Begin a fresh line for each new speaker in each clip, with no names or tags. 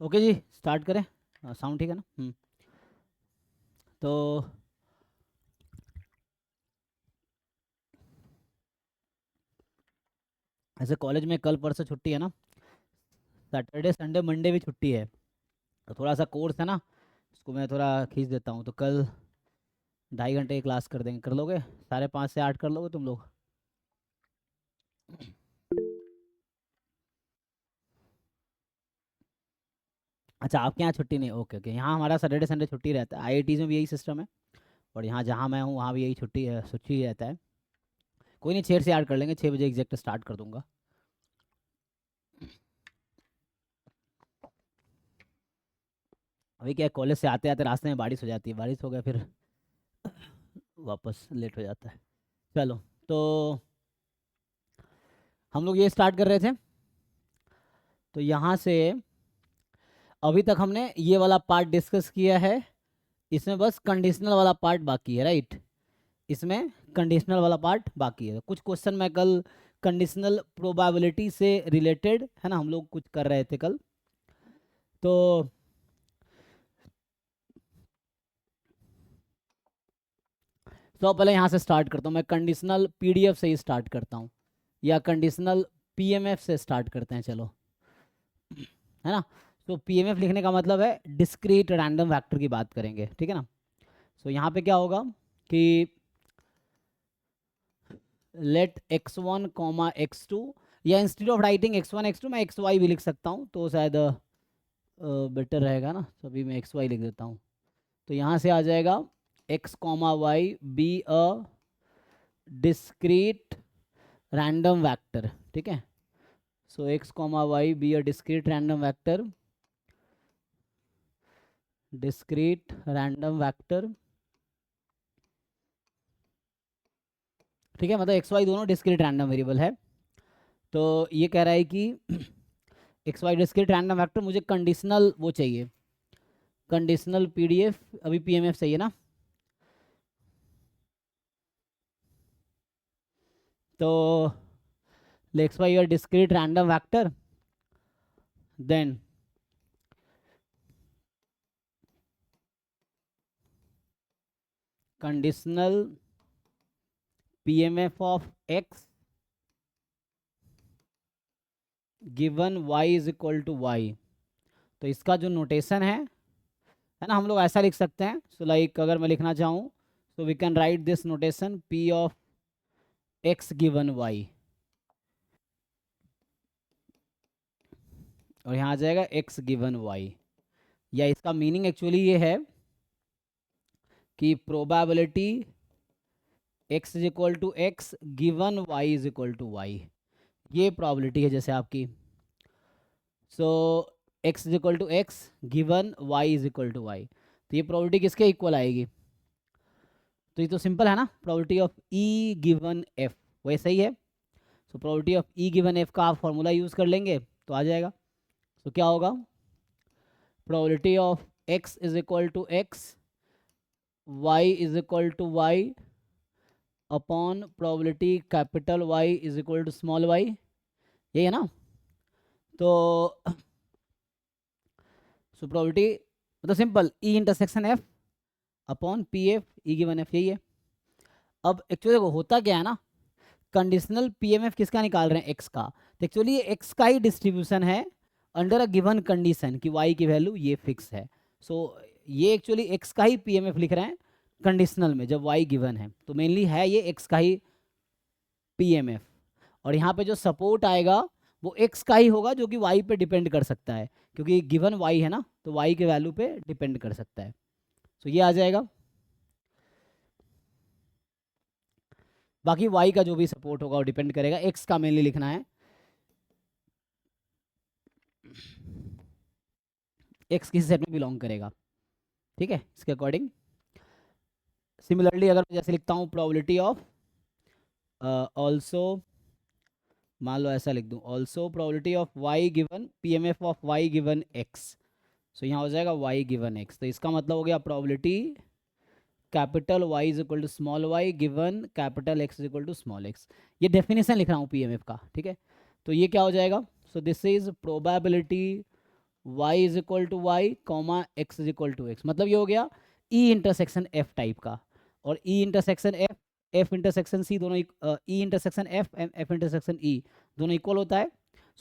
Okay जी, start करें। Sound ठीक है ना? तो ऐसे कॉलेज में कल परसों छुट्टी है ना, सैटरडे संडे मंडे भी छुट्टी है। तो थोड़ा सा कोर्स है ना, उसको मैं थोड़ा खींच देता हूँ। तो कल 2.5 घंटे की क्लास कर देंगे, कर लोगे? 5:30 से 8 कर लोगे तुम लोग? अच्छा, आपके यहाँ छुट्टी नहीं? ओके ओके, यहाँ हमारा सैटरडे संडे छुट्टी रहता है। आईआईटीज़ में भी यही सिस्टम है, और यहाँ जहाँ मैं हूँ वहाँ भी यही छुट्टी रहता है। कोई नहीं, 6 से 8 कर लेंगे, 6 बजे एग्जैक्ट स्टार्ट कर दूंगा। अभी क्या है, कॉलेज से आते आते रास्ते में बारिश हो जाती है, बारिश हो गया फिर वापस लेट हो जाता है। चलो, तो हम लोग ये स्टार्ट कर रहे थे। तो यहाँ से अभी तक हमने ये वाला पार्ट डिस्कस किया है। इसमें बस कंडीशनल वाला पार्ट बाकी है, राइट? इसमें कंडीशनल वाला पार्ट बाकी है। कुछ क्वेश्चन मैं कल कंडीशनल प्रोबेबिलिटी से रिलेटेड है ना, हम लोग कुछ कर रहे थे कल। तो पहले यहाँ से स्टार्ट करता हूँ। मैं कंडीशनल पीडीएफ से ही स्टार्ट करता हूँ, या कंडीशनल पीएमएफ से स्टार्ट करते हैं, चलो, है ना? तो पीएमएफ लिखने का मतलब है डिस्क्रीट रैंडम वेक्टर की बात करेंगे, ठीक है ना? सो यहाँ पे क्या होगा कि लेट x1 कॉमा x2, या instead of writing x1 x2 मैं xy भी लिख सकता हूँ, तो शायद बेटर रहेगा ना। तो अभी मैं xy लिख देता हूँ। तो यहाँ से आ जाएगा x comma Y be a discrete random vector, ठीक है? So x comma Y be a discrete random vector, discrete random vector, ठीक है? मतलब एक्स वाई दोनों डिस्क्रीट रैंडम वेरिएबल है। तो ये कह रहा है कि X Y discrete random vector, मुझे कंडीशनल वो चाहिए, कंडीशनल पीडीएफ। अभी पीएमएफ चाहिए ना? तो एक्स वाई और discrete random vector, then conditional PMF of x given Y is equal to Y. तो इसका जो नोटेशन है ना, हम लोग ऐसा लिख सकते हैं। सो लाइक अगर मैं लिखना चाहूँ, so we can write this notation P of x given Y, और यहाँ आ जाएगा एक्स गिवन वाई। या इसका मीनिंग एक्चुअली ये है कि probability x is equal to x given y is equal to Y, ये प्रोबेबिलिटी है जैसे आपकी। So x is equal to x given y is equal to Y, तो ये प्रोबेबिलिटी किसके इक्वल आएगी? तो ये तो सिंपल है ना, probability of e given f, वैसे ही है। So probability of e given f का आप फॉर्मूला यूज़ कर लेंगे तो आ जाएगा। तो क्या होगा? Probability of x is equal to X, y is equal to Y upon probability capital Y is equal to small y, यही है ना? तो प्रोबेबिलिटी मतलब simple E intersection F upon P F E given F, यही है। अब actually वो होता क्या है ना, कंडीशनल पीएमएफ किसका निकाल रहे हैं? एक्स का। तो एक्चुअली ये एक्स का ही डिस्ट्रीब्यूशन है अंडर अ गिवन कंडीशन कि वाई की वैल्यू ये फिक्स है। सो ये एक्चुअली एक्स का ही पीएमएफ लिख रहे हैं कंडीशनल में, जब वाई गिवन है। तो मेनली है ये एक्स का ही पीएमएफ, और यहाँ पे जो सपोर्ट आएगा वो एक्स का ही होगा, जो कि वाई पे डिपेंड कर सकता है, क्योंकि गिवन वाई है ना, तो वाई के वैल्यू पे डिपेंड कर सकता है। तो ये आ जाएगा। बाकी वाई का जो भी सपोर्ट होगा वो डिपेंड करेगा, एक्स का मेनली लिखना है। एक्स किसी सेट में बिलोंग करेगा, ठीक है, इसके अकॉर्डिंग। सिमिलरली अगर मैं जैसे लिखता हूँ प्रोबेबिलिटी ऑफ ऑल्सो, मान लो ऐसा लिख दूँ, also probability of Y given PMF of Y given X. So यहाँ हो जाएगा वाई गिवन एक्स। तो इसका मतलब हो गया probability capital Y is equal to small Y given capital X is equal to small X. ये डेफिनेशन लिख रहा हूँ पीएमएफ का, ठीक है? तो ये क्या हो जाएगा? So this is probability Y is equal to Y comma X is equal to X, मतलब ये हो गया ई इंटरसेक्शन एफ टाइप का। और E intersection F, F intersection C, दोनों E intersection F and F intersection E दोनों equal होता है।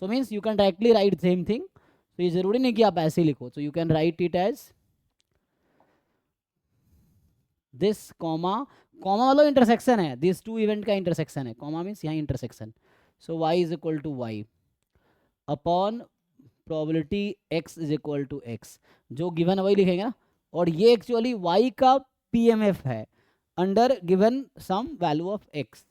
So means you can directly write same thing. तो ये जरूरी नहीं कि आप ऐसे लिखो, तो you can write it as this comma, comma मतलब इंटरसेक्शन है, दिस टू इवेंट का इंटरसेक्शन है, कॉमा मीन्स यहाँ intersection. So Y is equal to Y upon probability X is equal to X, जो गिवन है वही लिखेंगे ना। और ये एक्चुअली वाई का पीएमएफ है under given some value of X.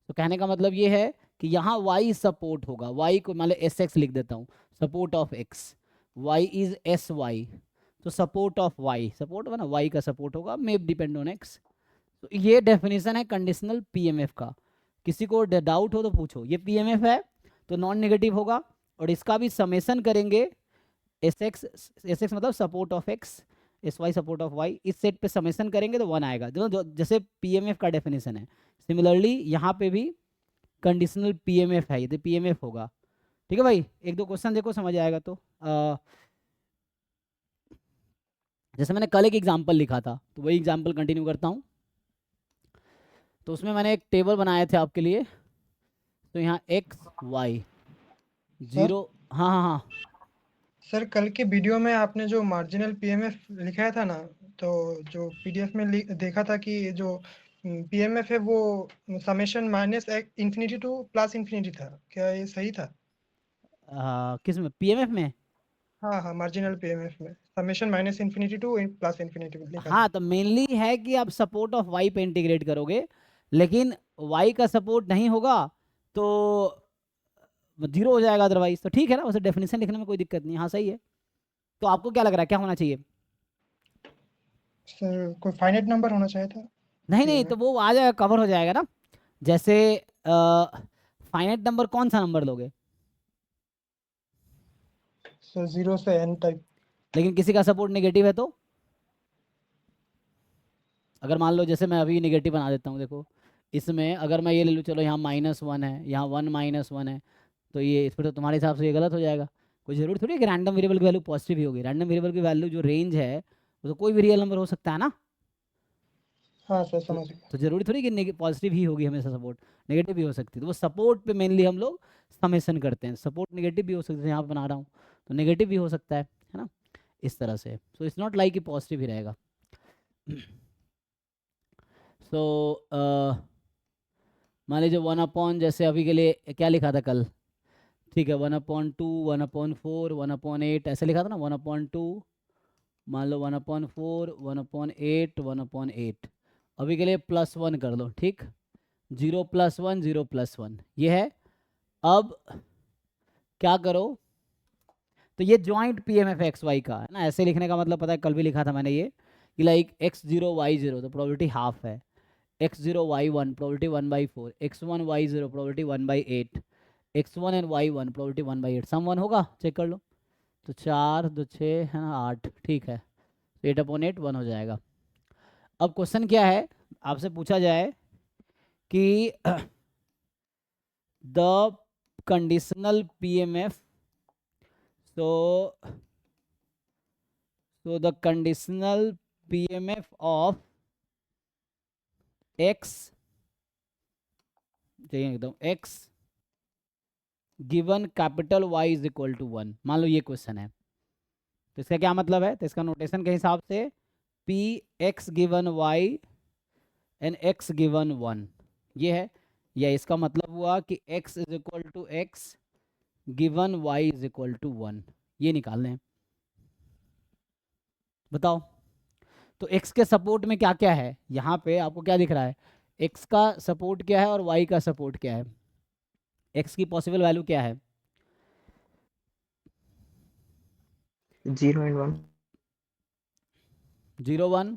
तो कहने का मतलब ये है कि यहाँ वाई सपोर्ट होगा, वाई को मान लो एस एक्स लिख देता हूँ, support of X, Y is S Y, तो सपोर्ट ऑफ वाई, सपोर्ट होगा ना, वाई का सपोर्ट होगा, मे डिपेंड ऑन एक्स। तो ये डेफिनेशन है कंडीशनल पीएमएफ का। किसी को डाउट हो तो पूछो। ये पीएमएफ है तो नॉन नेगेटिव होगा, और इसका भी समेसन करेंगे, एस एक्स मतलब support of X, S Y support of Y, इस सेट पे समेसन करेंगे तो 1 आएगा, जैसे पीएमएफ का डेफिनेशन है। सिमिलरली यहाँ पे भी कंडीशनल पीएमएफ है, ये पीएमएफ होगा। ठीक है भाई, एक दो क्वेश्चन देखो समझ आएगा। तो जैसे मैंने कल एक एग्जांपल लिखा था, तो वही एग्जांपल कंटिन्यू करता हूँ। तो उसमें मैंने एक टेबल बनाए थे आपके लिए। तो यहाँ एक्स वाई जीरो, हाँ हाँ हाँ
सर कल के वीडियो में आपने जो मार्जिनल पीएमएफ लिखाया था ना, तो जो पीडीएफ में देखा था कि जो पीएमएफ है वो summation minus infinity two plus infinity था, क्या ये सही था?
किस में, पीएमएफ में?
हाँ हाँ, मार्जिनल पीएमएफ में summation minus infinity two plus infinity लिखा
हाँ,
था।
तो मेनली है कि आप सपोर्ट ऑफ वाई पे इंटीग्रेट करोगे, लेकिन वाई का सपोर्ट नहीं होगा तो जीरो हो जाएगा अदरवाइज। तो ठीक है ना, उसे डेफिनेशन लिखने में कोई दिक्कत नहीं। हाँ सही है। तो आपको क्या लग रहा है क्या होना चाहिए?
सर कोई फाइनाइट नंबर होना चाहिए था
नहीं नहीं, तो
पीएमएफ।
वो आ जाएगा, कवर हो जाएगा ना। जैसे फाइनाइट नंबर कौन सा नंबर लोगे?
सर 0 से n टाइप।
लेकिन किसी का सपोर्ट नेगेटिव है तो, अगर मान लो जैसे मैं अभी नेगेटिव बना देता हूँ, देखो इसमें अगर मैं ये ले लूँ, चलो यहाँ -1 है, यहाँ 1 - 1 है, तो ये इस पर तो तुम्हारे हिसाब से ये गलत हो जाएगा। कोई जरूरी थोड़ी है कि रैंडम वेरिएबल की वैल्यू पॉजिटिव ही होगी। रैंडम वेरिएबल की वैल्यू जो रेंज है वो तो कोई भी रियल नंबर हो सकता है ना।
हाँ सर
तो,
समझ गया।
तो जरूरी थोड़ी कि पॉजिटिव ही होगी हमेशा, सपोर्ट नेगेटिव भी हो सकती है। तो वो सपोर्ट पे मेनली हम लोग समेसन करते हैं। सपोर्ट नेगेटिव भी हो सकती है, यहाँ पे बना रहा हूँ तो नेगेटिव भी हो सकता है ना, इस तरह से। सो इट्स नॉट लाइक कि पॉजिटिव ही रहेगा। सो मान लीजिए 1/, जैसे अभी के लिए क्या लिखा था कल, ठीक है, 1/2, 1/4, 1/8 ऐसे लिखा था ना, 1/2, मान लो 1/4, 1/8, 1/8। अभी के लिए +1 कर लो, ठीक, 0+1, 0+1 ये है। अब क्या करो, तो ये जॉइंट पीएमएफ एक्स वाई का है ना। ऐसे लिखने का मतलब पता है, कल भी लिखा था मैंने ये, कि लाइक x0 y0 तो प्रोबेबिलिटी हाफ है, x0 y1 probability 1/4, x1 y0 probability 1/8, x1 and y1 probability 1/8। सम 1 होगा, चेक कर लो। तो 4 2 6 है ना 8, ठीक है, 8/8 1 हो जाएगा। अब क्वेश्चन क्या है, आपसे पूछा जाए कि the conditional PMF, so the conditional PMF of x, चाहिए एकदम x given capital Y is equal to 1। मान लो ये क्वेश्चन है, तो इसका क्या मतलब है? तो इसका नोटेशन के हिसाब से P x given Y and x given 1 ये है, या इसका मतलब हुआ कि x is equal to x given Y is equal to 1, ये निकालने हैं। बताओ, तो x के सपोर्ट में क्या क्या है? यहाँ पे आपको क्या दिख रहा है? x का सपोर्ट क्या है और y का सपोर्ट क्या है? x की पॉसिबल वैल्यू क्या है?
0 and 1।
0 1,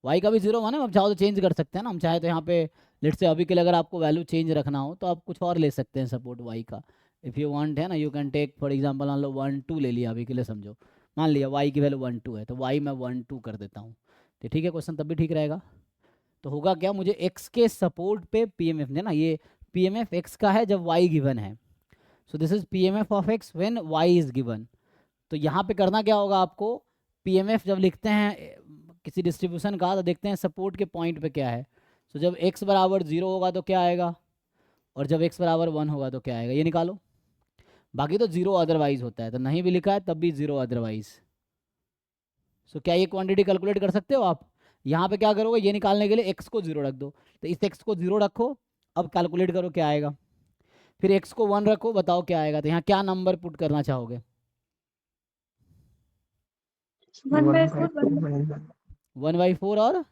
y का भी 0 1 है। अब चाहो तो चेंज कर सकते हैं ना हम, चाहे तो यहाँ पे लेट से अभी के लिए अगर आपको वैल्यू चेंज रखना हो तो आप कुछ और ले सकते हैं सपोर्ट y का, इफ़ यू वांट, है ना। You can take for example, मान लो 1 2 ले लिया अभी के लिए, समझो मान लिया y की वैल्यू 1 2 है, तो y मैं 1 2 कर देता हूँ, तो ठीक है, क्वेश्चन तब भी ठीक रहेगा। तो होगा क्या, मुझे x के सपोर्ट पे पीएमएफ देना, ये पीएमएफ x का है जब y गिवन है। So this is PMF of x when y is given. तो तो यहाँ पे करना क्या होगा आपको, पीएमएफ जब लिखते हैं किसी डिस्ट्रीब्यूशन का तो देखते हैं सपोर्ट के पॉइंट पे क्या है। तो जब x बराबर 0 होगा तो क्या आएगा, और जब x बराबर 1 होगा तो क्या आएगा, ये निकालो। बाकी तो 0 अदरवाइज होता है, तो नहीं भी लिखा है तब भी 0 अदरवाइज। सो क्या ये क्वांटिटी कैलकुलेट कर सकते हो आप। यहाँ पे क्या करोगे, ये निकालने के लिए x को 0 रख दो, तो इस x को 0 रखो, अब कैलकुलेट करो क्या आएगा। फिर x को 1 रखो, बताओ क्या आएगा। तो यहाँ क्या नंबर पुट करना चाहोगे,
1/4
1/4 और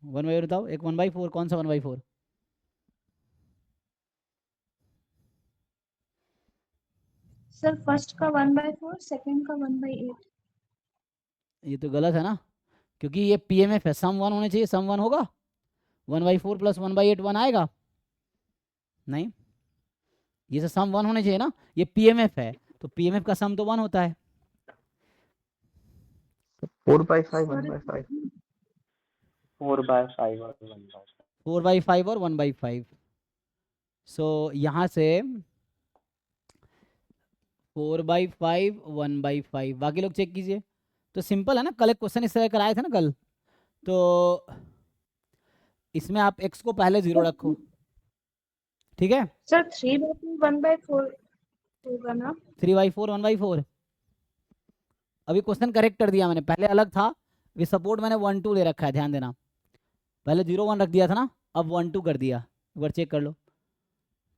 1/4 बताओ, एक 1/4 कौन सा 1/4,
सर फर्स्ट का 1/4, सेकंड का 1/8।
ये तो गलत है ना, क्योंकि ये पीएमएफ है, सम 1 होने चाहिए, सम 1 होगा, 1/4 प्लस 1/8 1 आएगा नहीं, ये सम 1 होने चाहिए ना, ये पीएमएफ है तो पीएमएफ का सम तो 1 होता है।
4/5 1/5
4/5 और 1/5।
4/5 और 1/5। सो यहाँ से 4/5 1/5, बाकी लोग चेक कीजिए। तो सिंपल है ना, कल एक क्वेश्चन इस तरह कराए थे ना कल, तो इसमें आप x को पहले 0 रखो, ठीक है।
सर 3/2 1/4 होगा ना।
3/4 1/4, अभी क्वेश्चन करेक्ट कर दिया मैंने, पहले अलग था, अभी सपोर्ट मैंने 1 2 ले रखा है, ध्यान देना, पहले 0 1 रख दिया था ना, अब 1 2 कर दिया, एक बार चेक कर लो।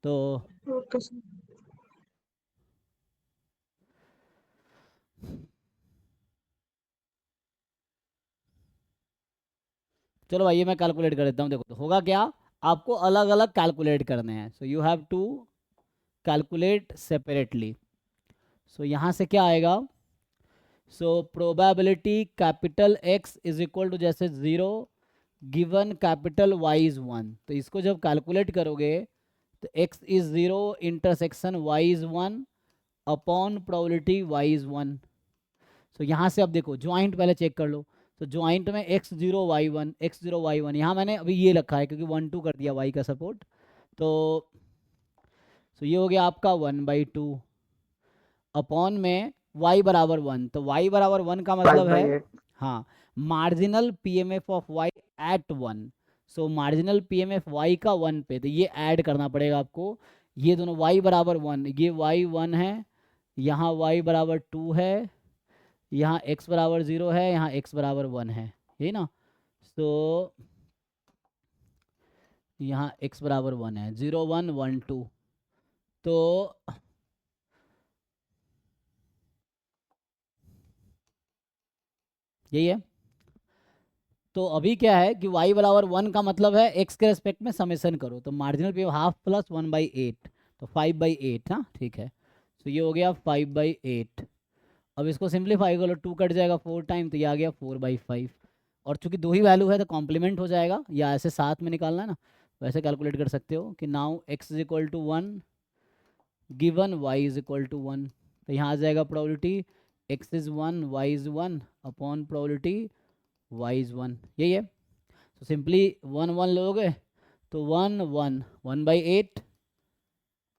तो
ओके सर।
चलो भाई ये मैं कैलकुलेट कर देता हूँ। देखो तो होगा क्या, आपको अलग अलग कैलकुलेट करने हैं, so you have to calculate separately. So यहाँ से क्या आएगा, so probability capital X is equal to जैसे 0 गिवन कैपिटल Y इज 1, तो इसको जब कैलकुलेट करोगे तो x is 0 intersection y is 1 upon probability y is 1। सो यहाँ से अब देखो ज्वाइंट पहले चेक कर लो, तो ज्वाइंट में x0 y1 x0 y1, यहाँ मैंने अभी ये रखा है क्योंकि 1 2 कर दिया y का सपोर्ट, तो ये हो गया आपका 1/2 अपॉन में y बराबर 1, तो y बराबर 1 का मतलब है
5/8
हाँ marginal PMF of y at 1। So marginal PMF y का 1 पे, तो ये ऐड करना पड़ेगा आपको, ये दोनों y बराबर 1, ये y 1 है, यहाँ y बराबर 2 है, यहाँ x बराबर 0 है, यहाँ x बराबर 1 है, यही ना। तो यहाँ x बराबर 1 है, 0 1 1 2, तो यही है। तो अभी क्या है कि y बराबर 1 का मतलब है x के रेस्पेक्ट में समेशन करो, तो मार्जिनल पे हाफ प्लस 1/8, तो 5/8 हाँ ठीक है। तो ये हो गया 5/8, अब इसको सिंप्लीफाई करो, 2 कट जाएगा 4 टाइम, तो ये आ गया 4/5, और चूंकि दो ही वैल्यू है तो कॉम्प्लीमेंट हो जाएगा, या ऐसे साथ में निकालना है ना, वैसे कैलकुलेट कर सकते हो कि now x is equal to 1 given y is equal to 1, तो यहाँ आ जाएगा probability x is 1 y is 1 upon probability y is 1, यही है। तो सिंपली 1 1 लोगे तो 1 1 1/8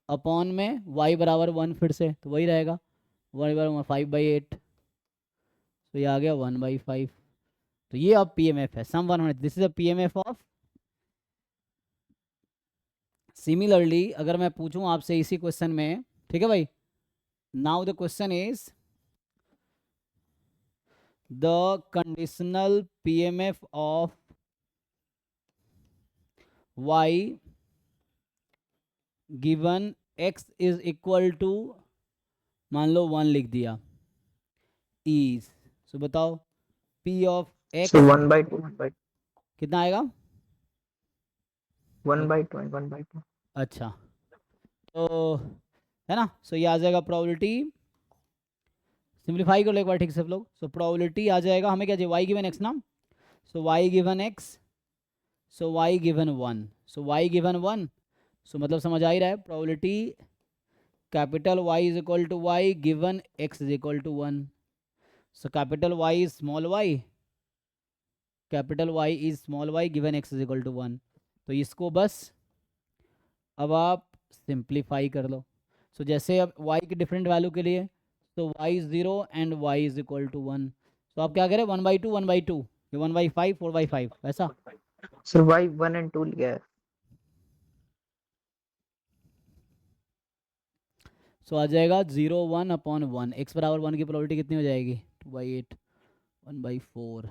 अपॉन में y बराबर 1, फिर से तो वही रहेगा, y बराबर 5/8, तो ये आ गया 1/5। तो ये अब पीएमएफ है, सम 1 होने, this is a PMF of. Similarly अगर मैं पूछूं आपसे इसी क्वेश्चन में, ठीक है भाई, now the question is the conditional PMF of y given x is equal to, मान लो 1 लिख दिया, इज, सो बताओ p ऑफ x
so 1/2
कितना आएगा,
1/2
अच्छा तो है ना। सो ये आ जाएगा प्रोबेबिलिटी, सिंप्लीफाई कर लो एक बार ठीक से सब लोग। सो प्रोबेबिलिटी आ जाएगा, हमें क्या चाहिए, y गिवन x ना, so y given x, so y given 1, so y given 1, so मतलब समझ आ ही रहा है, probability capital Y is equal to y given x is equal to 1, so capital Y is small y, capital Y is small y given x is equal to 1, तो इसको बस अब आप सिंप्लीफाई कर लो। सो जैसे अब y की डिफरेंट वैल्यू के लिए तो y 0 and y is equal to 1, तो आप क्या करें 1/2 1/2 ये 1/5 4/5 ऐसा।
सर y 1 and 2 लिया है।
सो आ जाएगा 0 1/1, x बराबर 1 की प्रोबेबिलिटी कितनी हो जाएगी 2/8 1/4।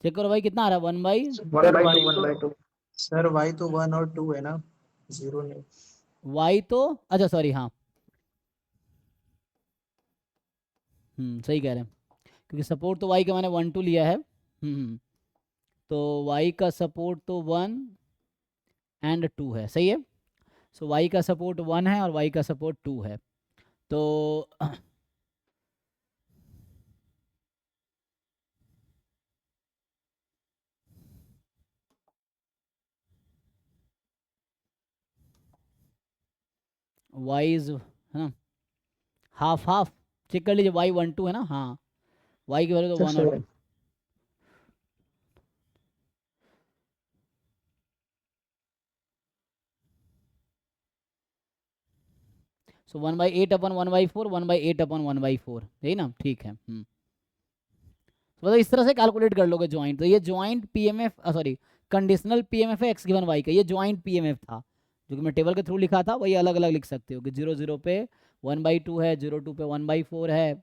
चेक करो भाई कितना आ रहा है
1/2
सर y तो 1 और 2 है ना, 0 नहीं।
y तो अच्छा सॉरी हाँ सही कह रहे हैं क्योंकि सपोर्ट तो y का मैंने 1 2 लिया है। तो y का सपोर्ट तो 1 एंड 2 है, सही है। सो y का सपोर्ट 1 है और y का सपोर्ट 2 है। तो y इज है ना हाफ हाफ, चेक कर लीजिए y 1 2 है ना, हाँ y की वैल्यू तो 1 और 2। सो 1/8/1/4 1/8/1/4 यही ना, ठीक है। तो मतलब इस तरह से कैलकुलेट कर लोगे ज्वाइंट। तो ये joint PMF sorry conditional PMF है एक्स गिवन वाई का, ये ज्वाइंट पीएमएफ था जो कि मैं टेबल के थ्रू लिखा था, वही अलग अलग लिख सकते हो कि 0 0 पे 1/2 है, 0 2 पे 1/4 है,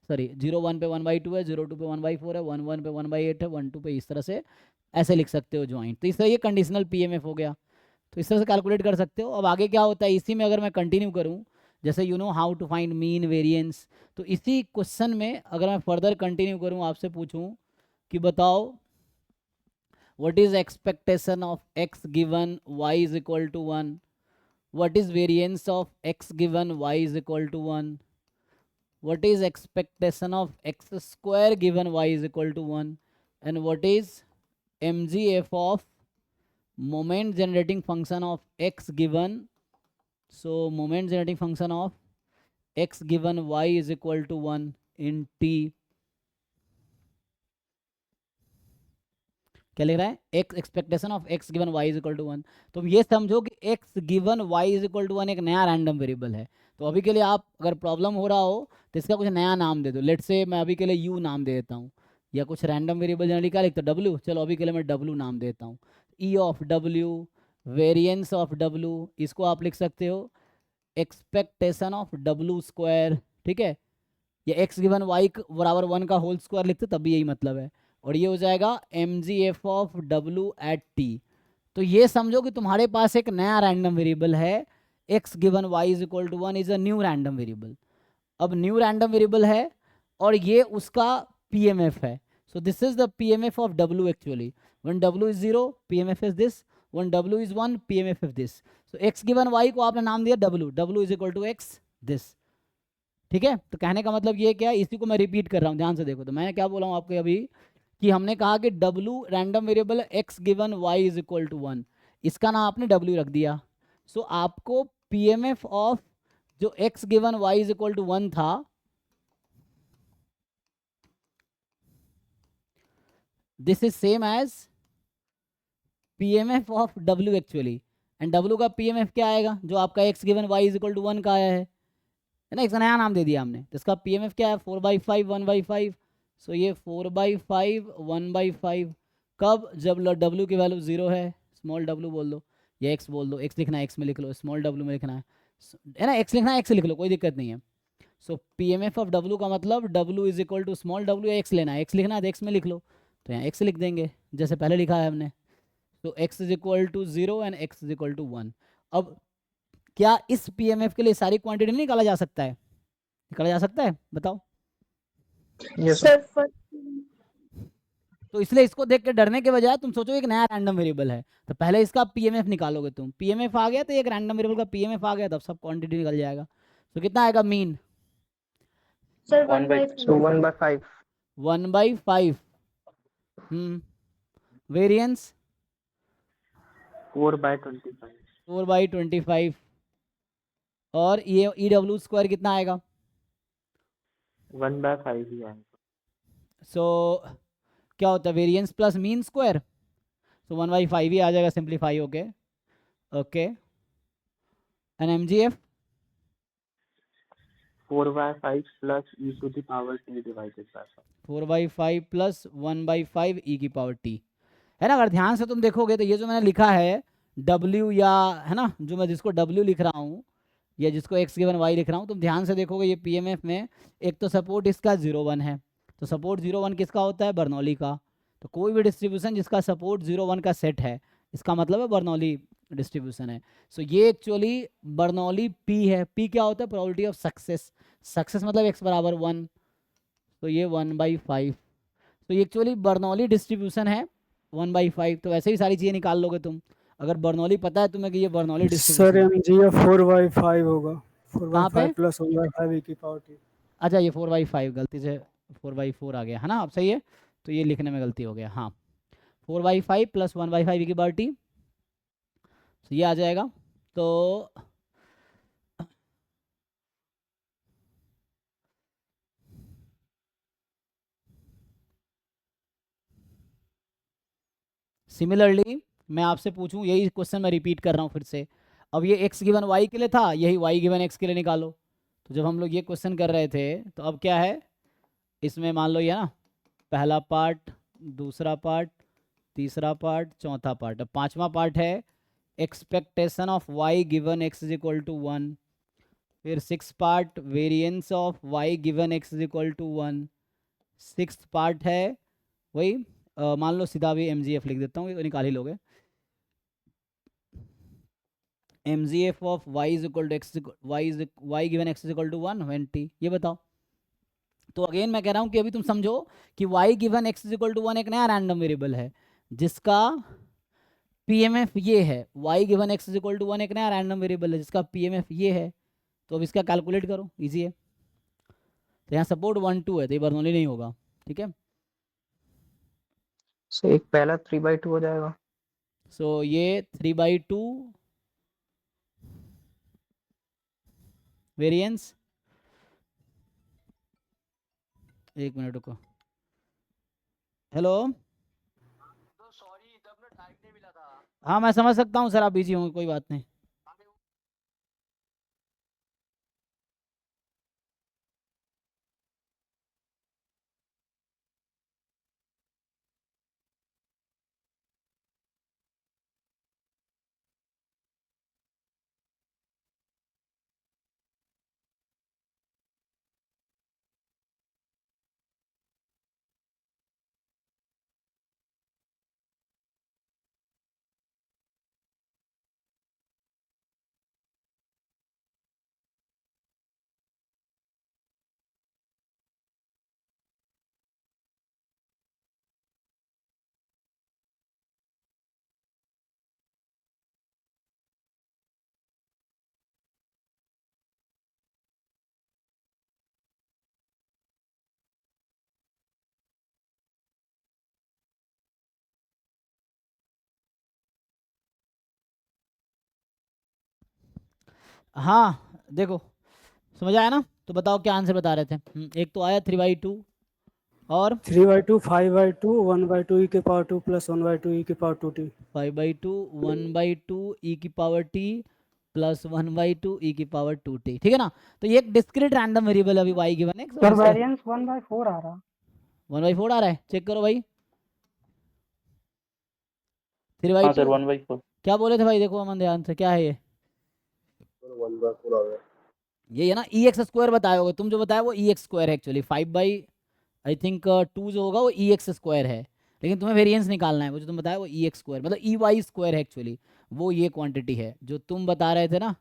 सॉरी 0 1 पे 1/2 है, 0 2 पे 1/4 है, 1 1 पे 1/8 है, 1 2 पे, इस तरह से ऐसे लिख सकते हो ज्वाइंट। तो इस तरह ये कंडीशनल पीएमएफ हो गया, तो इस तरह से कैलकुलेट कर सकते हो। अब आगे क्या होता है इसी में अगर मैं कंटिन्यू करूँ, जैसे you know how to find mean variance, तो इसी क्वेश्चन में अगर मैं फर्दर कंटिन्यू करूँ, आपसे पूछूं कि बताओ what is expectation of x given y is equal to 1, what is variance of x given y is equal to 1, what is expectation of x square given y is equal to 1, and what is mgf of moment generating function of x given, so moment generating function of x given y is equal to 1 in t, क्या लिख रहा है x expectation of x given y is equal to 1। तो ये समझो कि x given y is equal to 1 एक नया रैंडम वेरिएबल है। तो अभी के लिए आप अगर प्रॉब्लम हो रहा हो तो इसका कुछ नया नाम दे दो, लेट से मैं अभी के लिए u नाम दे देता हूँ, या कुछ रैंडम वेरिएबल जनरली क्या लिखते हो w, चलो अभी के लिए मैं w नाम देता हूँ, e of w variance of w, इसको आप लिख सकते हो एक्सपेक्टेशन ऑफ w स्क्वायर, ठीक है, या x गिवन y बराबर 1 का होल स्क्वायर लिखते तब भी यही मतलब है, और ये हो जाएगा mgf of w at t। तो ये समझो कि तुम्हारे पास एक नया रैंडम वेरिएबल है x given y is equal to 1 is a new random variable. अब न्यू रैंडम वेरिएबल है और ये उसका pmf है, so this is the pmf of w actually, when w is 0 pmf is this, when w is 1 pmf is this. So x given y को आपने नाम दिया w is equal to x this, ठीक है। तो कहने का मतलब ये क्या है, इसी को मैं रिपीट कर रहा हूँ, ध्यान से देखो। तो मैंने क्या बोला हूँ आपको अभी कि हमने कहा कि w random variable x given y is equal to 1, इसका नाम आपने w रख दिया। सो आपको pmf ऑफ जो x given y is equal to 1 था, this is same as pmf of w actually, and w का pmf क्या आएगा जो आपका x given y is equal to 1 का आया है ना, इसका नया नाम दे दिया हमने, तो इसका pmf क्या है 4/5 1/5। सो ये 4/5 1/5 कब, जब w की वैल्यू 0 है, स्मॉल w बोल दो या x बोल दो, x लिखना है x में लिख लो, स्मॉल w में लिखना है ना, x लिखना है x लिख लो, कोई दिक्कत नहीं है। सो pmf ऑफ w का मतलब w is equal to small w या x लेना है, x लिखना है तो x में लिख लो, तो यहाँ x लिख देंगे जैसे पहले लिखा है हमने। तो x is equal to 0 and x is equal to 1। अब क्या इस pmf के लिए सारी क्वांटिटी नहीं निकाला जा सकता है, निकाला जा सकता है बताओ।
यस
सर फर्स्ट
तो इसलिए इसको देख के डरने के बजाय तुम सोचो एक नया रैंडम वेरिएबल है, तो पहले इसका पीएमएफ निकालोगे तुम, पीएमएफ आ गया तो एक रैंडम वेरिएबल का पीएमएफ आ गया तब सब क्वांटिटी निकल जाएगा। तो कितना आएगा मीन,
सर 1/5
so 1/5
1/5, वेरिएंस
4/25
4/25, और ये EW स्क्वायर कितना आएगा
1/5 ही आएगा।
सो क्या होता है वेरिएंस प्लस मीन स्क्वायर, तो 1/5 ही आ जाएगा सिंप्लीफाई होके। Okay, and MGF
4/5 plus e to the power t divided by 5.
4/5 plus 1/5 e की पावर t है ना। अगर ध्यान से तुम देखोगे तो ये जो मैंने लिखा है W, या है ना, जो मैं जिसको W लिख रहा हूँ या जिसको x गिवन y लिख रहा हूँ, तुम ध्यान से देखोगे ये PMF में एक तो सपोर्ट इसका 0,1 है। तो सपोर्ट 0,1 किसका होता है? बर्नौली का। तो कोई भी डिस्ट्रीब्यूशन जिसका सपोर्ट 0,1 का सेट है, इसका मतलब है बर्नौली डिस्ट्रीब्यूशन है। सो ये एक्चुअली बर्नौली P है। P क्या होता है? Probability of success. सक्सेस मतलब x बराबर 1, तो ये 1/5। तो ये एक्चुअली बर्नौली डिस्ट्रीब्यूशन है 1/5। तो वैसे ही सारी चीज़ें निकाल लोगे तुम, अगर बर्नौली पता है तुम्हें कि ये बर्नौली
सर
डिस्ट्रीब्यूशन।
MGF 4/5 होगा।
कहाँ पे?
4/5 प्लस 1/5 की पावर t।
अच्छा, ये 4/5 गलती से 4/4 आ गया है ना। अब सही है, तो ये लिखने में गलती हो गया। हाँ, 4/5 प्लस 1/5 की पावर t, तो ये आ जाएगा। तो सिमिलरली मैं आपसे पूछूं, यही क्वेश्चन मैं रिपीट कर रहा हूँ फिर से। अब ये x गिवन y के लिए था, यही y गिवन x के लिए निकालो। तो जब हम लोग ये क्वेश्चन कर रहे थे तो अब क्या है इसमें, मान लो ये ना पहला पार्ट, दूसरा पार्ट, तीसरा पार्ट, चौथा पार्ट। अब पांचवा पार्ट है expectation of y given x is equal to 1। फिर 6 part variance of y given x is equal to 1। 6th part है वही मान लो सीधा भी MGF लिख देता हूँ, ये तो निकाल ही लोगे। MGF of y is equal to x, y given x is equal to 1 when t, ये बताओ। तो अगेन मैं कह रहा हूँ कि अभी तुम समझो कि y given x is equal to 1 एक नया रैंडम वेरिएबल है जिसका PMF ये है। y given x is equal to 1 एक नया रैंडम वेरिएबल है जिसका PMF ये है। तो अब इसका कैलकुलेट करो, इजी है। तो यहाँ सपोर्ट 1, 2 है, तो ये बर्नौली नहीं होगा, ठीक है।
So एक पहला 3/2 हो जाएगा।
सो ये 3/2 वेरिएंस। एक मिनट रुको, हेलो। हाँ मैं समझ सकता हूँ सर, आप बिजी होंगे, कोई बात नहीं। हाँ देखो, समझ आया ना? तो बताओ क्या आंसर बता रहे थे। एक तो आया 3/2 और
3/2 5/2 1/2 e की पावर 2 प्लस 1/2 e की पावर 2t।
5/2 1/2 e की पावर t प्लस 1/2 e की पावर 2t, ठीक है ना। तो ये एक डिस्क्रीट रैंडम वेरिएबल अभी y given x,
sir variance 1/4 आ रहा।
1/4 आ रहा है, चेक करो भाई।
हाँ सर
3/2
1/4।
क्या बोले थे भाई? देखो अमन ध्यान से, क्या है ये?
1/4 आ गया।
ये है ना EX² बताए होगे तुम, जो बताया वो EX² है एक्चुअली। 5/2 जो होगा वो EX² है, लेकिन तुम्हें वेरिएंस निकालना है। वो जो तुम बताया वो EX² मतलब EY² है एक्चुअली। वो ये क्वांटिटी है जो तुम बता रहे थे ना,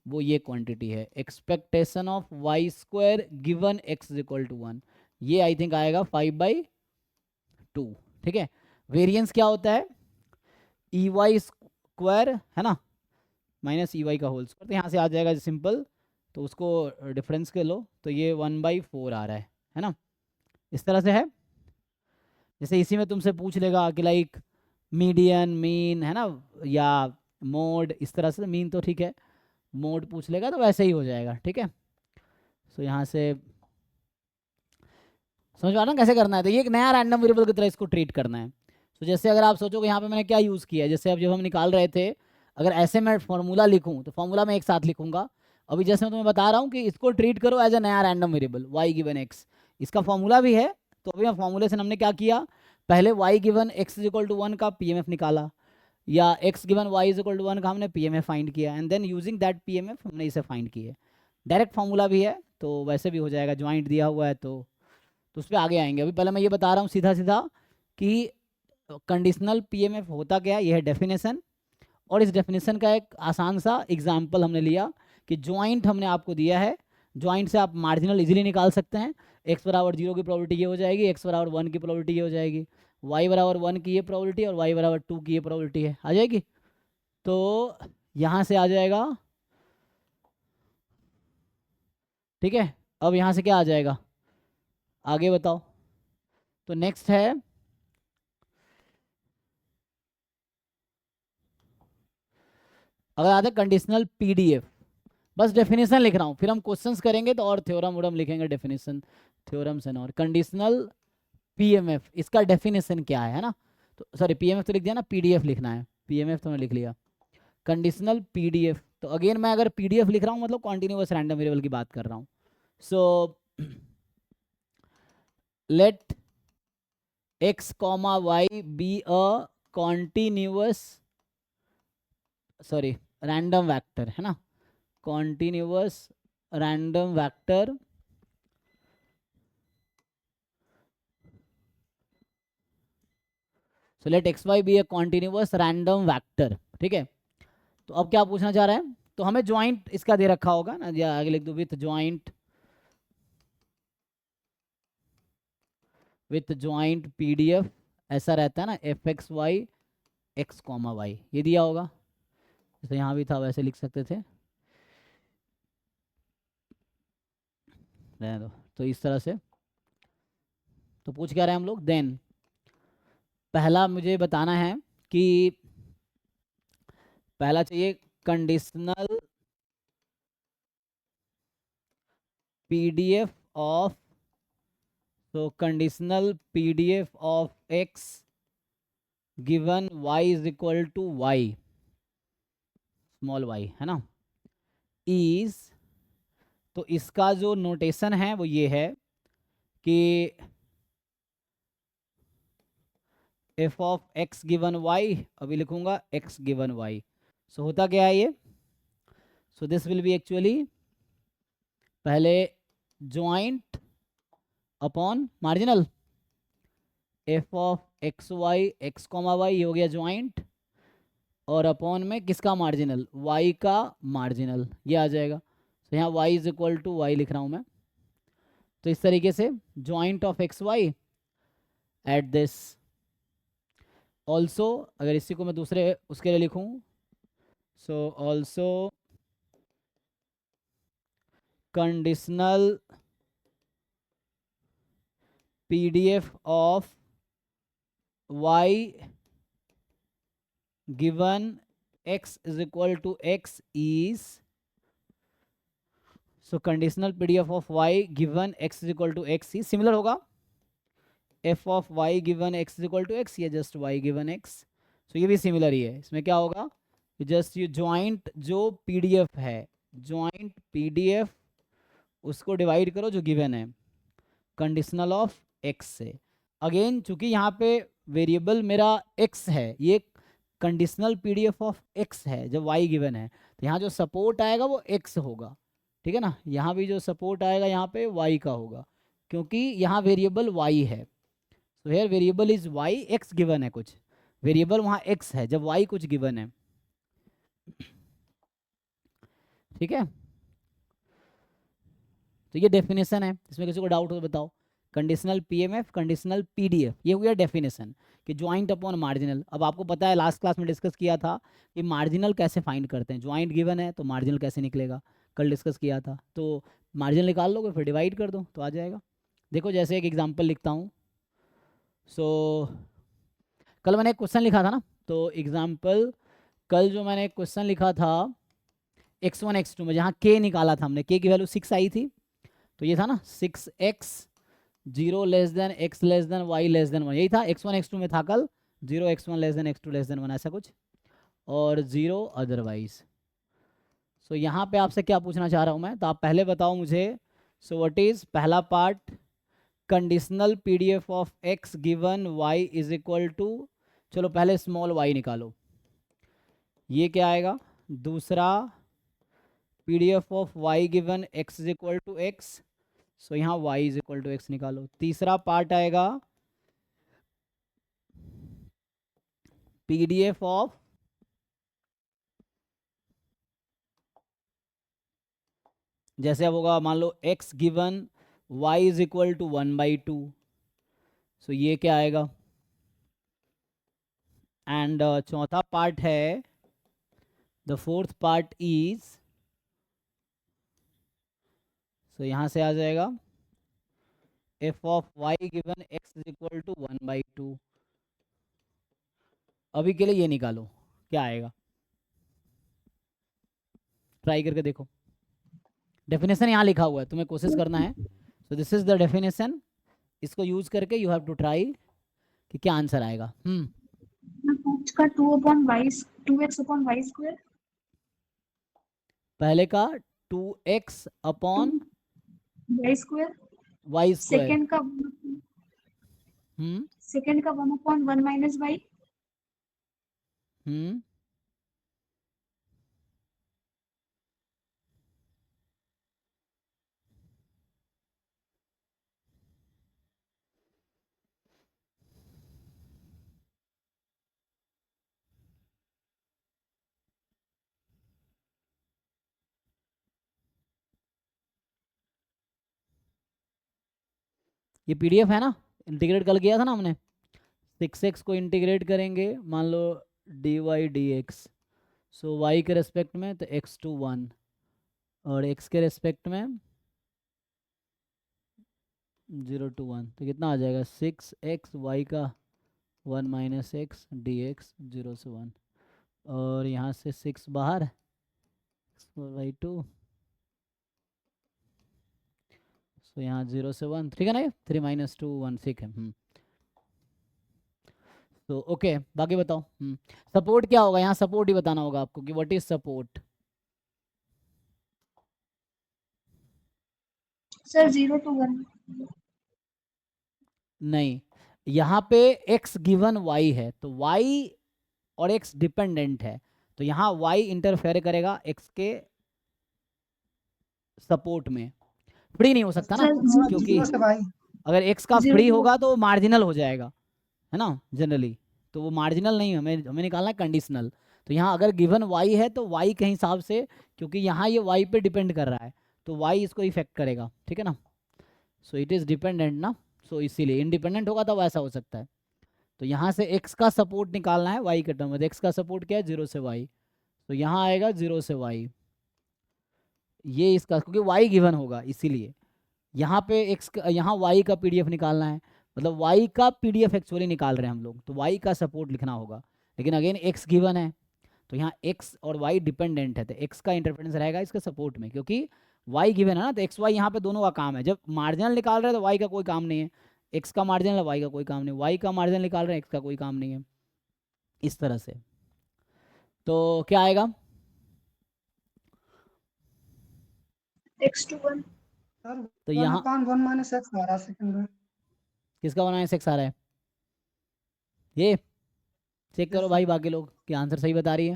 वो ये क्वांटिटी है expectation of y² given x is equal to 1। ये आई थिंक आएगा 5/2, ठीक है। वेरिएंस क्या होता है? EY² है ना माइनस EY का होल स्क्वायर। तो यहाँ से आ जाएगा सिंपल, तो उसको डिफरेंस के लो, तो ये 1/4 आ रहा है ना। इस तरह से है। जैसे इसी में तुमसे पूछ लेगा कि लाइक मीडियन, मीन, है ना, या मोड, इस तरह से। मीन तो ठीक है, मोड पूछ लेगा तो वैसे ही हो जाएगा, ठीक है। सो यहाँ से समझ पा रहा ना कैसे करना है। तो ये एक नया रैंडम वेरिएबल की तरह इसको ट्रीट करना है। तो जैसे अगर आप सोचो कि यहाँ पे मैंने क्या यूज़ किया है, जैसे अब जब हम निकाल रहे थे, अगर ऐसे मैं फॉर्मूला लिखूँ तो फॉर्मूला मैं एक साथ लिखूंगा। अभी जैसे मैं तुम्हें बता रहा हूँ कि इसको ट्रीट करो एज अ नया random variable y given x, इसका फॉर्मूला भी है। तो अभी हम फॉर्मूले से हमने क्या किया, पहले y given x is equal to 1 का pmf निकाला, या x given y is equal to 1 का हमने pmf फाइंड किया, and then using that pmf हमने इसे फाइंड किया। डायरेक्ट फॉर्मूला भी है तो वैसे भी हो जाएगा, ज्वाइंट दिया हुआ है तो उस पर आगे आएंगे। अभी पहले मैं ये बता रहा हूँ सीधा सीधा कि कंडीशनल पीएमएफ होता क्या है, ये है डेफिनेशन। और इस डेफिनेशन का एक आसान सा एग्जांपल हमने लिया कि ज्वाइंट हमने आपको दिया है, ज्वाइंट से आप मार्जिनल इजीली निकाल सकते हैं। x बराबर 0 की प्रोबेबिलिटी ये हो जाएगी, x बराबर 1 की प्रोबेबिलिटी ये हो जाएगी, y बराबर 1 की ये प्रोबेबिलिटी और y बराबर 2 की ये प्रोबेबिलिटी है, आ जाएगी। तो यहाँ से आ जाएगा, ठीक है। अब यहाँ से क्या आ जाएगा, आगे बताओ। तो नेक्स्ट है अगर आता है कंडीशनल पीडीएफ, बस डेफिनेशन लिख रहा हूँ, फिर हम क्वेश्चंस करेंगे तो और थ्योरम वोरम लिखेंगे, डेफिनेशन थ्योरम्स एंड और। कंडीशनल पीएमएफ, इसका डेफिनेशन क्या है ना, तो सॉरी पीएमएफ तो लिख दिया ना, पीडीएफ लिखना है, पीएमएफ तो मैंने लिख लिया। कंडीशनल पीडीएफ, तो अगेन मैं अगर पीडीएफ लिख रहा हूँ मतलब कॉन्टिन्यूअस रैंडम वेरिएबल की बात कर रहा हूँ। So let x comma y B a continuous, sorry random vector है ना, continuous random vector so let xy be a continuous random vector, ठीक है। तो अब क्या पूछना चाह रहे हैं, तो हमें ज्वाइंट इसका दे रखा होगा ना, या आगे लिख दो विथ ज्वाइंट पीडीएफ, ऐसा रहता है ना F X Y X comma Y, ये दिया होगा, जैसे यहाँ भी था वैसे लिख सकते थे, रहने दो। तो इस तरह से तो पूछ क्या रहे हैं हम लोग, देन पहला मुझे बताना है कि पहला चाहिए कंडीशनल पीडीएफ ऑफ, तो conditional PDF of x given Y is equal to Y, small Y है ना, इज, तो इसका जो नोटेशन है वो ये है कि F of x given Y, अभी लिखूंगा एक्स गिवन वाई। सो होता क्या है ये, so this will be actually पहले joint upon marginal, F of X Y X comma Y, ये हो गया ज्वाइंट, और अपॉन में किसका मार्जिनल, वाई का मार्जिनल, ये आ जाएगा। तो यहाँ y is equal to Y लिख रहा हूँ मैं, तो इस तरीके से joint of X Y at this. Also अगर इसी को मैं दूसरे उसके लिए लिखूँ, सो also conditional PDF of y given x is equal to x is, so conditional pdf of y given x is equal to x is similar होगा f of y given x is equal to x, या just y given x, so ये भी similar ही है। इसमें क्या होगा, just ये joint जो pdf है, ज्वाइंट pdf उसको डिवाइड करो जो गिवन है कंडीशनल ऑफ x से। अगेन चूंकि यहाँ पे वेरिएबल मेरा x है, ये कंडीशनल पीडीएफ ऑफ x है जब y गिवन है, तो यहाँ जो सपोर्ट आएगा वो x होगा, ठीक है ना। यहाँ भी जो सपोर्ट आएगा यहाँ पे y का होगा, क्योंकि यहाँ वेरिएबल y है। तो here variable is y, x given है, कुछ वेरिएबल वहाँ x है जब y कुछ गिवन है, ठीक है। तो ये डेफिनेशन है, इसमें किसी को डाउट हो तो बताओ। कंडीशनल पीएमएफ, कंडीशनल पीडीएफ, ये हो गया डेफिनेशन कि ज्वाइंट अपॉन मार्जिनल। अब आपको पता है लास्ट क्लास में डिस्कस किया था कि मार्जिनल कैसे फाइंड करते हैं, ज्वाइंट गिवन है तो मार्जिनल कैसे निकलेगा, कल डिस्कस किया था। तो मार्जिनल निकाल लोगे फिर डिवाइड कर दो तो आ जाएगा। देखो जैसे एक एग्जांपल लिखता हूँ, सो कल मैंने एक क्वेश्चन लिखा था ना, तो एग्जाम्पल कल जो मैंने क्वेश्चन लिखा था x1 x2 में, जहाँ k निकाला था हमने, k की वैल्यू 6 आई थी, तो ये था ना 6x 0 less than x less than y less then 1, यही था x1 x2 में था कल 0 x1 less than x2 less than 1 ऐसा कुछ, और 0 अदरवाइज। सो यहाँ पे आपसे क्या पूछना चाह रहा हूँ मैं, तो आप पहले बताओ मुझे। सो व्हाट इज़ पहला part, conditional PDF of x given y is equal to, चलो पहले स्मॉल y निकालो, ये क्या आएगा। दूसरा PDF of y given x is equal to x, सो यहाँ y is equal to x निकालो। तीसरा पार्ट आएगा PDF ऑफ जैसे अब होगा मान लो x given y is equal to 1/2, so ये क्या आएगा। एंड चौथा पार्ट है, the fourth part is, so यहाँ से आ जाएगा f of y given x is equal to 1/2। अभी के लिए ये निकालो क्या आएगा, ट्राई करके देखो। डेफिनेशन यहाँ लिखा हुआ है, तुम्हें कोशिश करना है। So this is the definition, इसको यूज करके यू हैव टू ट्राई कि क्या आंसर आएगा।
फर्स्ट का 2x upon y square,
पहले का 2x upon
y square,
y square,
second का 1 upon 1 minus y,
ये PDF है ना, इंटीग्रेट कल किया था ना हमने। 6x को इंटीग्रेट करेंगे मान लो dy dx, सो y के रेस्पेक्ट में तो x to 1 और x के रेस्पेक्ट में 0 to 1, तो कितना आ जाएगा 6x y का 1 minus x dx 0 से 1, और यहाँ से 6 बाहर, 4/2, तो यहाँ 0 से 1, ठीक है ना, ये 3 minus 2 1 6 है। तो ओके, बाकी बताओ। सपोर्ट क्या होगा, यहाँ सपोर्ट ही बताना होगा आपको कि what is support.
Sir 0 to 1,
नहीं, यहाँ पे x गिवन y है, तो y और x डिपेंडेंट है, तो यहाँ y इंटरफेयर करेगा x के सपोर्ट में। फ्री नहीं हो सकता ना,
सर
क्योंकि
0 से y,
अगर x का
0
फ्री
to
होगा तो मार्जिनल हो जाएगा, है ना जनरली, तो वो मार्जिनल नहीं, हमें निकालना है कंडीशनल। तो यहाँ अगर गिवन y है तो y के हिसाब से, क्योंकि यहाँ ये y पे डिपेंड कर रहा है, तो y इसको इफेक्ट करेगा, ठीक है ना। सो इट इज़ डिपेंडेंट ना, सो इसीलिए इंडिपेंडेंट होगा तो वैसा हो सकता है। तो यहाँ से x का सपोर्ट निकालना है y के टर्म में, x का सपोर्ट क्या है 0 से y, तो यहाँ आएगा 0 से y, ये इसका, क्योंकि y गिवन होगा इसीलिए। यहाँ पे x यहाँ y का PDF निकालना है, मतलब y का PDF एक्चुअली निकाल रहे हैं हम लोग, तो y का सपोर्ट लिखना होगा, लेकिन अगेन x गिवन है, तो यहाँ x और y डिपेंडेंट है, तो x का इंटरफेरेंस रहेगा इसका सपोर्ट में, क्योंकि y गिवन है ना, तो x y यहाँ पे दोनों का काम है। जब मार्जिनल निकाल रहे हैं तो y का कोई काम नहीं है, x का मार्जिनल है y का कोई काम नहीं, y का मार्जिनल निकाल रहे हैं x का कोई काम नहीं है, इस तरह से। तो क्या आएगा,
x to 1,
सर
तो यहाँ
1/1 minus x आ रहा है सेकंड में।
किसका बनाया x आ रहा है, ये चेक करो भाई, बाकी लोग कि आंसर सही बता रही है,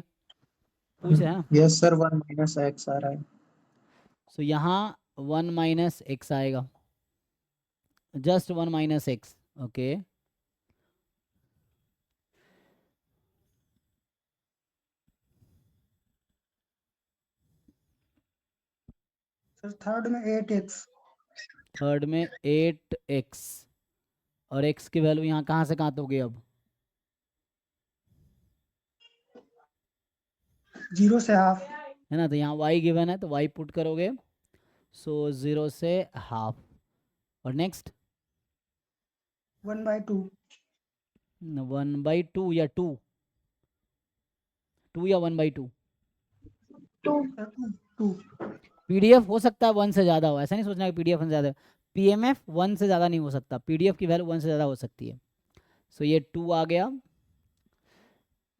पूछ रहे हैं ना।
यस सर 1 minus x आ रहा है।
सो यहाँ 1 minus x आएगा, just 1 minus x, okay.
Sir third में 8x,
थर्ड में 8x, और x की वैल्यू यहाँ कहाँ से कहाँ तक होगी अब,
0 से हाफ,
है ना, तो यहाँ y गिवन है तो y पुट करोगे, सो 0 से हाफ, और नेक्स्ट
1/2,
1/2 या 2 या 1/2,
2,
2,
PDF हो सकता है 1 से ज़्यादा हो, ऐसा नहीं सोचना कि PDF 1 से ज़्यादा, PMF 1 से ज़्यादा नहीं हो सकता, PDF की वैल्यू 1 से ज़्यादा हो सकती है। सो ये 2 आ गया,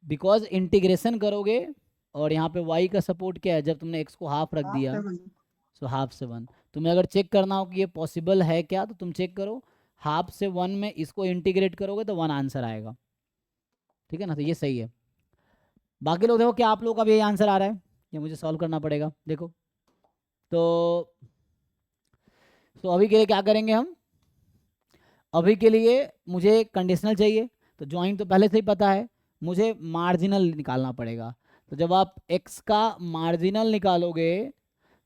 बिकॉज इंटीग्रेशन करोगे और यहाँ पे y का सपोर्ट क्या है, जब तुमने x को हाफ रख दिया सो हाफ से 1। तुम्हें अगर चेक करना हो कि ये पॉसिबल है क्या, तो तुम चेक करो, हाफ से 1 में इसको इंटीग्रेट करोगे तो 1 आंसर आएगा, ठीक है ना। तो ये सही है। बाकी लोग देखो क्या आप लोगों का भी यही आंसर आ रहा है, ये मुझे सॉल्व करना पड़ेगा। देखो तो अभी के लिए क्या करेंगे हम, अभी के लिए मुझे कंडीशनल चाहिए, तो ज्वाइंट तो पहले से ही पता है, मुझे मार्जिनल निकालना पड़ेगा। तो जब आप x का मार्जिनल निकालोगे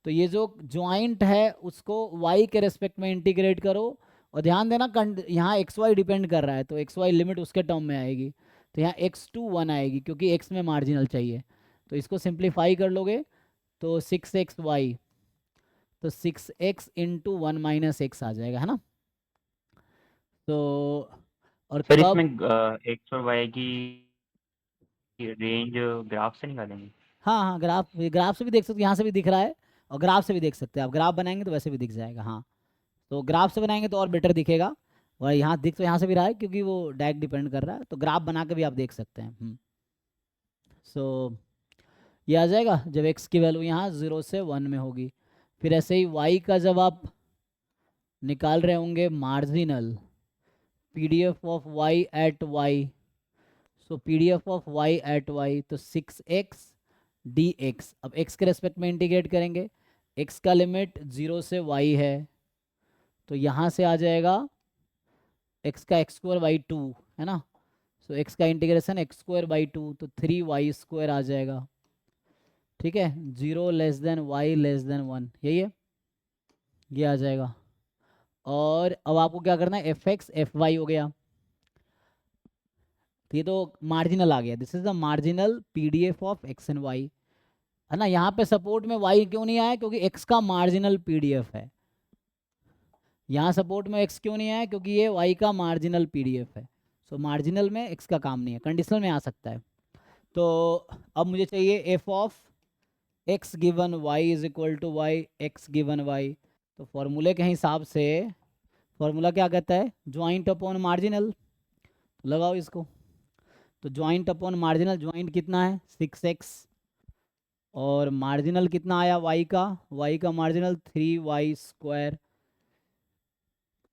तो ये जो ज्वाइंट है उसको y के रेस्पेक्ट में इंटीग्रेट करो, और ध्यान देना यहाँ xy डिपेंड कर रहा है, तो xy लिमिट उसके टर्म में आएगी, तो यहाँ x टू 1 आएगी क्योंकि x में मार्जिनल चाहिए। तो इसको सिंप्लीफाई कर लोगे तो 6xy, तो 6x इंटू 1 माइनस एक्स आ जाएगा, है ना। तो और
सर
कब,
इसमें एक्स और वाई की रेंज ग्राफ से निकालेंगे?
हाँ हाँ ग्राफ से भी देख सकते हो, यहाँ से भी दिख रहा है और ग्राफ से भी देख सकते हैं। आप ग्राफ बनाएंगे तो वैसे भी दिख जाएगा। हाँ तो ग्राफ से बनाएंगे तो और बेटर दिखेगा, और यहाँ दिख तो यहाँ से भी रहा है क्योंकि वो डायरेक्ट डिपेंड कर रहा है, तो ग्राफ बना के भी आप देख सकते हैं। सो ये आ जाएगा जब x की वैल्यू यहाँ 0 से 1 में होगी। फिर ऐसे ही y का जब आप निकाल रहे होंगे marginal, PDF of y at y, so PDF of y at y, तो 6x dx, अब x के रेस्पेक्ट में इंटीग्रेट करेंगे, x का लिमिट 0 से y है, तो यहाँ से आ जाएगा x का x स्क्वायर बाई 2, है ना। सो x का इंटीग्रेशन x स्क्वायर बाई 2, तो 3y स्क्वायर आ जाएगा, ठीक है। 0 less than y less then 1, यही है, ये आ जाएगा। और अब आपको क्या करना है, fx fy हो गया, तो ये तो मार्जिनल आ गया, this is the marginal PDF of x and y, है ना। यहाँ पे सपोर्ट में y क्यों नहीं आया, क्योंकि x का मार्जिनल PDF है। यहाँ सपोर्ट में x क्यों नहीं आया, क्योंकि ये y का मार्जिनल PDF है। सो मार्जिनल में x का काम नहीं है, कंडीशनल में आ सकता है। तो अब मुझे चाहिए f of x given y is equal to y x given y। तो फॉर्मूले के हिसाब से फॉर्मूला क्या कहता है, ज्वाइंट अपॉन मार्जिनल, तो लगाओ इसको। तो ज्वाइंट अपॉन मार्जिनल, ज्वाइंट कितना है 6x, और मार्जिनल कितना आया y का मार्जिनल 3y स्क्वायर।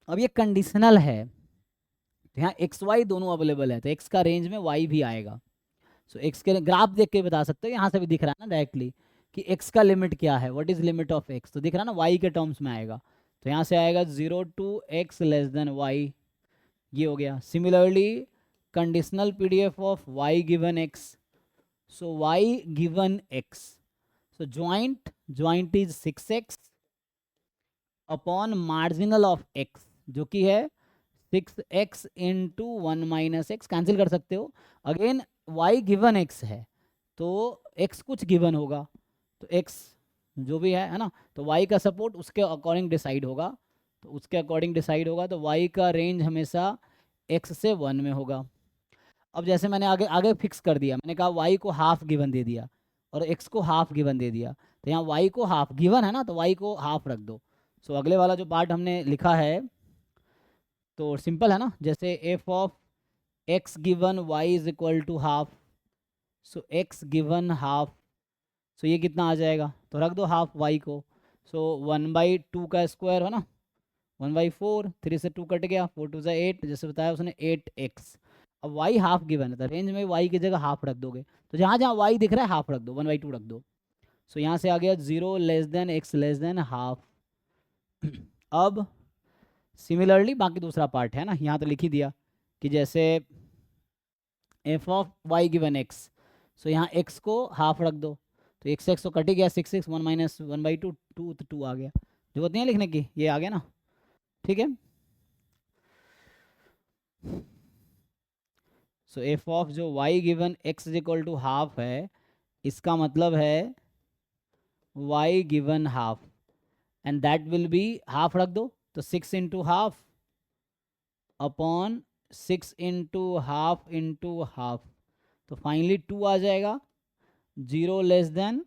अब ये कंडीशनल है, तो यहाँ एक्स वाई दोनों अवेलेबल है, तो x का रेंज में y भी आएगा। सो x के ग्राफ देख के बता सकते हो, यहाँ से भी दिख रहा है ना डायरेक्टली कि x का लिमिट क्या है, what is limit of x, तो दिख रहा है ना y के टर्म्स में आएगा, तो यहाँ से आएगा 0 to x less than y, ये हो गया। Similarly conditional PDF of y given x, so y given x, so joint is 6x upon marginal of x, जो कि है 6x into 1 minus x, cancel कर सकते हो। अगेन y गिवन x है, तो x कुछ गिवन होगा, तो x जो भी है ना, तो y का सपोर्ट उसके अकॉर्डिंग डिसाइड होगा, तो y का रेंज हमेशा x से 1 में होगा। अब जैसे मैंने आगे आगे फिक्स कर दिया, मैंने कहा y को हाफ गिवन दे दिया और x को हाफ गिवन दे दिया, तो यहाँ y को हाफ गिवन है ना, तो y को हाफ रख दो। सो अगले वाला जो पार्ट हमने लिखा है तो सिंपल है ना, जैसे f of x given y is equal to half, so x given half, so ये कितना आ जाएगा, तो रख दो हाफ y को। सो 1/2 का स्क्वायर है ना, 1/4, 3 से 2 कट गया, 4 2 8, जैसे बताया उसने 8x। अब y हाफ गिवन है, तो रेंज में y की जगह हाफ रख दोगे, तो जहाँ जहाँ y दिख रहा है हाफ रख दो, 1/2 रख दो। सो यहाँ से आ गया 0 less than x less than half. अब सिमिलरली बाकी दूसरा पार्ट है ना, यहाँ तो लिख ही दिया कि जैसे f of y given x, सो यहाँ x को हाफ रख दो, तो x तो कट ही गया, 6x 1 माइनस 1/2, 2 तो 2 आ गया, जो होती है लिखने की, ये आ गया ना, ठीक है। सो f ऑफ जो y given x is equal to half है, इसका मतलब है y given half, and that will be, half रख दो, तो 6 into half upon 6 into half, तो फाइनली 2 आ जाएगा। 0 लेस देन,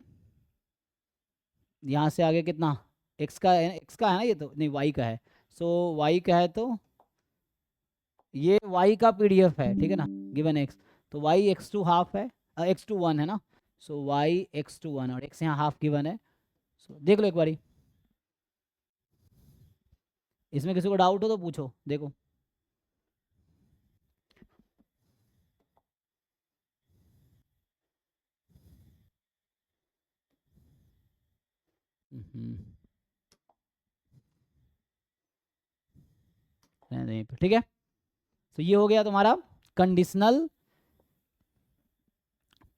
यहाँ से आगे कितना, x का है ना, ये तो नहीं y का है, सो y का है, तो ये y का PDF है, ठीक है ना, गिवन x, तो y x2 हाफ है, x2 1 है ना, सो y x2 1 और x यहाँ हाफ गिवन है। सो देख लो एक बारी, इसमें किसी को डाउट हो तो पूछो, देखो। ठीक है, तो ये हो गया तुम्हारा कंडीशनल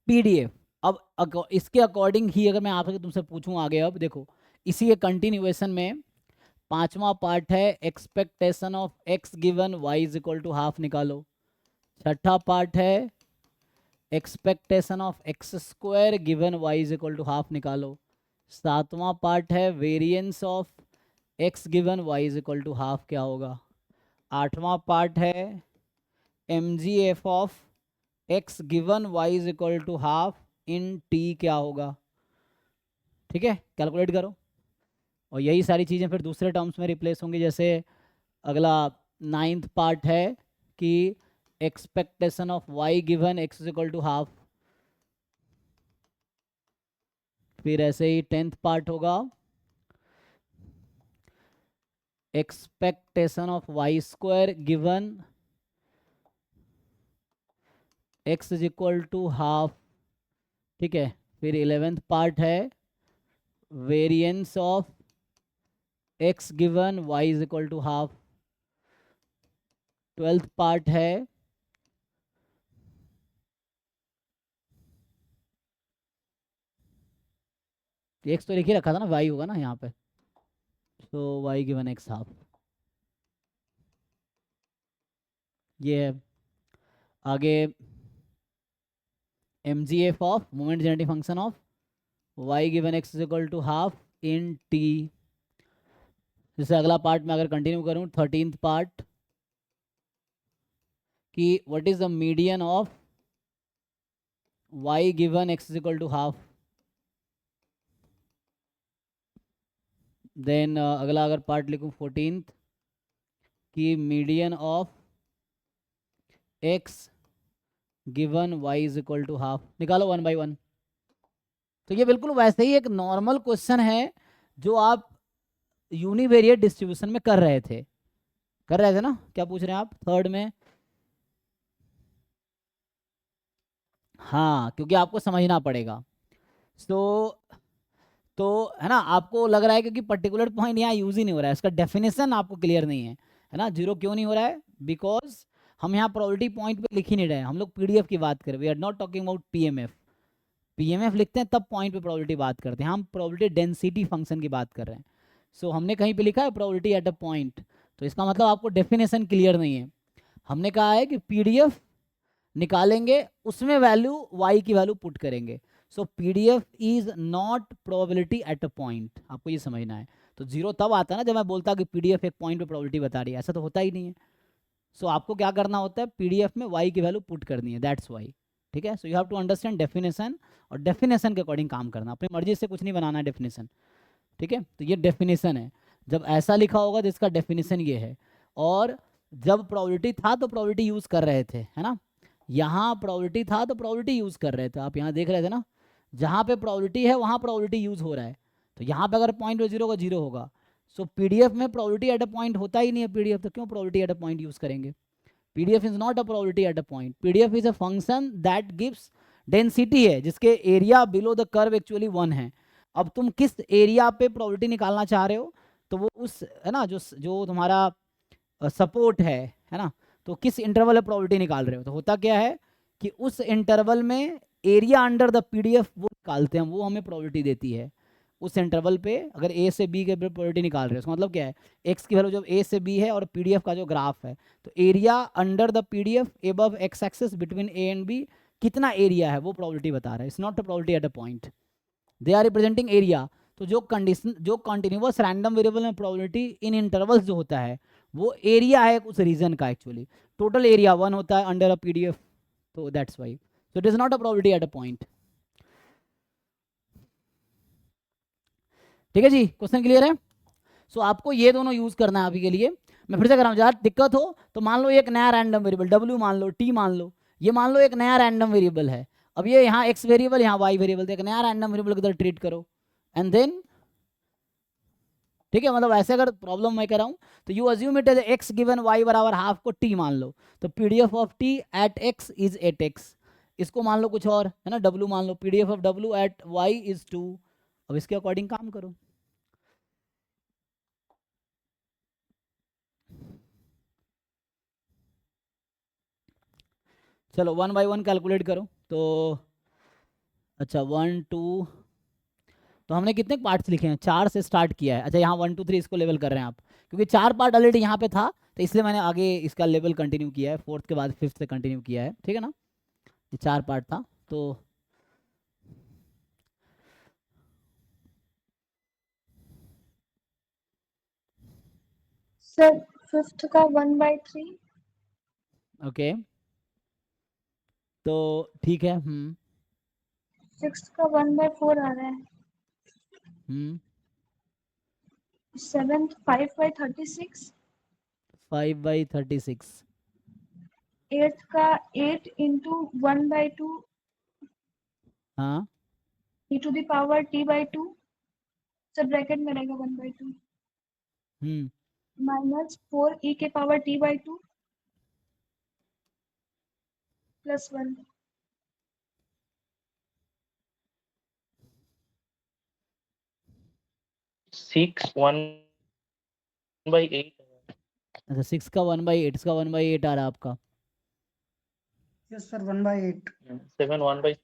पीडीएफ। अब इसके अकॉर्डिंग ही अगर मैं आपसे तुमसे पूछूं आगे, अब देखो इसी के कंटिन्यूएशन में 5वां पार्ट है expectation of x given Y is equal to half निकालो। 6ठा पार्ट है expectation of x square given Y is equal to half निकालो। 7वां पार्ट है variance of x given Y is equal to half क्या होगा। 8वां पार्ट है mgf of x given Y is equal to half in t क्या होगा। ठीक है, कैलकुलेट करो, और यही सारी चीज़ें फिर दूसरे टर्म्स में रिप्लेस होंगी। जैसे अगला 9th पार्ट है कि expectation of Y given x is equal to half. फिर ऐसे ही 10th पार्ट होगा expectation of y square given x is equal to half. ठीक है, फिर 11th पार्ट है variance of x given Y is equal to half. 12th part है x तो लिख ही रखा था ना, वाई होगा ना यहाँ पे, तो वाई गिवन एक्स हाफ ये है। आगे mgf of moment generating function of y given x is equal to half in t। जैसे अगला पार्ट में अगर कंटिन्यू करूं 13th पार्ट कि what is the median of y given x is equal to half. Then अगला अगर part लिखूं 14th कि median of x given y is equal to half निकालो 1 by 1। तो ये बिल्कुल वैसे ही एक नॉर्मल क्वेश्चन है जो आप यूनिवेरिएट डिस्ट्रीब्यूशन में कर रहे थे ना। क्या पूछ रहे हैं आप 3rd में? हाँ, क्योंकि आपको समझना पड़ेगा। तो है ना, आपको लग रहा है क्योंकि पर्टिकुलर पॉइंट यहाँ यूज ही नहीं हो रहा है, इसका डेफिनेशन आपको क्लियर नहीं है ना। 0 क्यों नहीं हो रहा है? बिकॉज हम यहाँ प्रोबेबिलिटी पॉइंट पे लिख ही नहीं रहे हैं, हम लोग पीडीएफ की बात कर रहे हैं। We are not talking about PMF लिखते हैं तब पॉइंट पे प्रोबेबिलिटी बात करते हैं, हम प्रोबेबिलिटी डेंसिटी फंक्शन की बात कर रहे हैं। सो हमने कहीं पे लिखा है प्रोबेबिलिटी एट अ पॉइंट, तो इसका मतलब आपको डेफिनेशन क्लियर नहीं है। हमने कहा है कि पीडीएफ निकालेंगे, उसमें वैल्यू वाई की वैल्यू पुट करेंगे। So PDF is not probability at a point, आपको ये समझना है। तो 0 तब आता है ना जब मैं बोलता कि पीडीएफ एक पॉइंट पे प्रोबेबिलिटी बता रही है, ऐसा तो होता ही नहीं है। सो आपको क्या करना होता है, पीडीएफ में वाई की वैल्यू पुट करनी है, दैट्स वाई। ठीक है, so you have to understand definition, और डेफिनेशन के अकॉर्डिंग काम करना, अपनी मर्जी से कुछ नहीं बनाना है डेफिनेशन। ठीक है, तो ये डेफिनेशन है, जब ऐसा लिखा होगा जिसका डेफिनेशन ये है। और जब प्रोबेबिलिटी था तो प्रोबेबिलिटी यूज़ कर रहे थे, है ना। यहाँ प्रोबेबिलिटी था तो प्रोबेबिलिटी यूज़ कर रहे थे, आप यहाँ देख रहे थे ना, जहाँ पे प्रोबेबिलिटी है वहाँ प्रोबेबिलिटी यूज़ हो रहा है। तो यहाँ पे अगर पॉइंट 0 का 0 होगा, सो पीडीएफ में प्रोबेबिलिटी एट अ पॉइंट होता ही नहीं है पीडीएफ, तो क्यों probability at a point use करेंगे? PDF is not a probability at a point. PDF is a function that gives density है, जिसके area below the curve actually 1 है। अब तुम किस एरिया पे प्रोबेबिलिटी निकालना चाह रहे हो, तो वो उस है ना जो तुम्हारा सपोर्ट है ना, तो किस इंटरवल पे प्रोबेबिलिटी निकाल रहे हो। तो होता क्या है कि उस इंटरवल में एरिया अंडर द PDF वो निकालते हैं, वो हमें प्रोबेबिलिटी देती है। उस इंटरवल पे अगर A से B के प्रोबेबिलिटी निकाल रहे हो, उसका मतलब क्या है, x की वैल्यू जब A से B है और PDF का जो ग्राफ है, तो area under the PDF above x axis between A and B कितना एरिया है वो प्रोबेबिलिटी बता रहा है। It's not a probability at a point, they are representing area. तो जो कंटिन्यूअस रैंडम वेरिएबल में प्रोबेबिलिटी इन इंटरवल्स जो होता है वो एरिया है उस रीजन का, एक्चुअली टोटल एरिया 1 होता है अंडर अ PDF, तो that's why. So it is not a probability at a point. ठीक है जी, क्वेश्चन क्लियर है। सो आपको ये दोनों यूज करना है अभी के लिए। मैं फिर से कर रहा हूँ, जहाँ दिक्कत हो तो मान लो एक नया रैंडम वेरिएबल W मान लो, T मान लो, ये मान लो एक नया रैंडम वेरिएबल है, अब ये यहाँ x वेरिएबल यहाँ y वेरिएबल, तो एक नया रैंडम वेरिएबल की तरह ट्रीट करो एंड देन, ठीक है, मतलब ऐसे अगर प्रॉब्लम मैं कर रहा हूँ तो you assume it as x given y बराबर हाफ को t मान लो, तो pdf of t at x is 8x, इसको मान लो कुछ और है ना, w मान लो, pdf of w at y is 2, अब इसके अकॉर्डिंग काम करो। चलो 1 बाई 1 कैलकुलेट करो, तो अच्छा 1 2, तो हमने कितने पार्ट्स लिखे हैं, 4 से स्टार्ट किया है। अच्छा यहाँ 1 2 3 इसको लेवल कर रहे हैं आप, क्योंकि 4 पार्ट ऑलरेडी यहाँ पे था, तो इसलिए मैंने आगे इसका लेवल कंटिन्यू किया है, 4th के बाद 5th से कंटिन्यू किया है, ठीक है ना, ये 4 पार्ट था। तो
सर फिफ्थ का 1/3,
ओके, तो ठीक है,
सिक्स्थ का 1/4 आ रहा है, सेवेंथ 5/36,
5/36,
एट्थ का 8 into 1/2
हाँ
e to the power t/2, sir bracket में रहेगा 1/2 माइनस 4 e के पावर t/2 प्लस 1,
6 1/8
अच्छा 6 का 1/8, इसका 1/8 आ रहा है आपका,
यस सर 1/8
7 1/6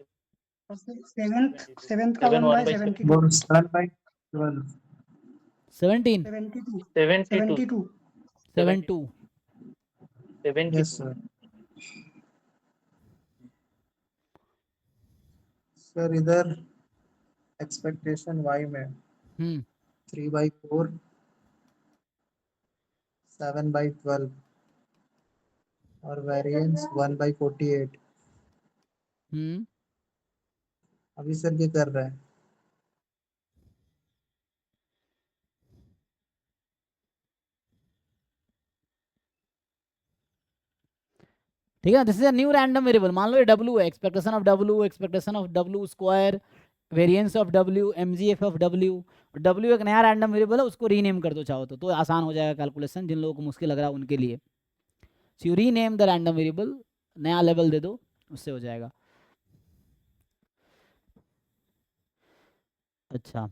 और सेवेंथ का
7
1/72
वो 7/12
17
72
72
72
यस सर। सर इधर एक्सपेक्टेशन y में 3/4 7/12 और वेरिएंस 1/48। अभी सर क्या कर रहा है?
ठीक है, this is a new random variable, मान लो ये w है, expectation of w square, variance of w, mgf of w, w एक नया रैंडम वेरिएबल है, उसको रीनेम कर दो चाहो तो आसान हो जाएगा कैलकुलेशन, जिन लोगों को मुश्किल लग रहा है उनके लिए। So you rename the random variable, नया लेवल दे दो, उससे हो जाएगा। अच्छा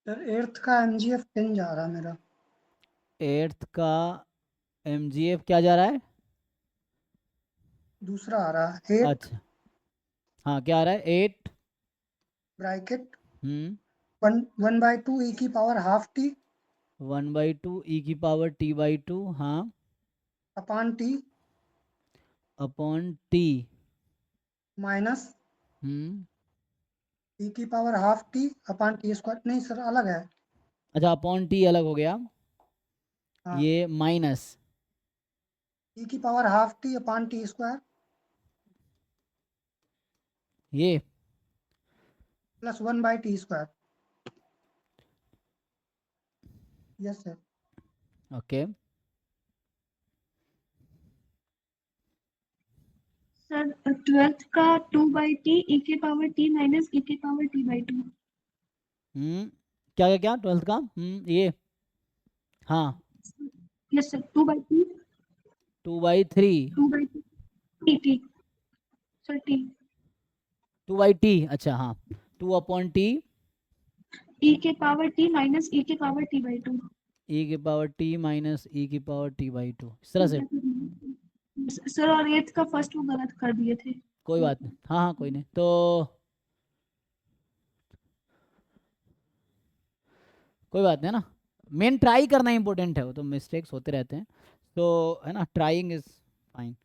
सर एट्थ का mgf 10 जा रहा है मेरा,
8th का mgf क्या जा रहा है,
दूसरा आ रहा है 8
अच्छा हाँ क्या आ रहा है 8
ब्रैकेट
1/2
1/2 e की पावर हाफ t
e की पावर t/2, हाँ
upon t
upon t,
minus
hmm
e की power half t upon t square, नहीं सर अलग है,
अच्छा अपॉन t अलग हो गया,
हाँ
ये माइनस
e की power half t upon t square,
ये
plus 1/t²। Yes sir.
Okay
sir 12th का 2/t e के पावर t माइनस e के पावर t/2।
क्या क्या क्या 12th का ये हाँ
yes sir 2/t
2/3
2/t t sir t
2/t अच्छा हाँ 2/t
e के पावर t माइनस e के पावर t/2।
e की पावर t माइनस e की पावर t/2 इस तरह से।
सर और 8th का फर्स्ट वो गलत कर दिए थे।
कोई बात नहीं हाँ हाँ कोई नहीं तो कोई बात नहीं है ना, मेन ट्राई करना इंपॉर्टेंट है, वो तो मिस्टेक्स होते रहते हैं तो है ना, ट्राइंग इज फाइन।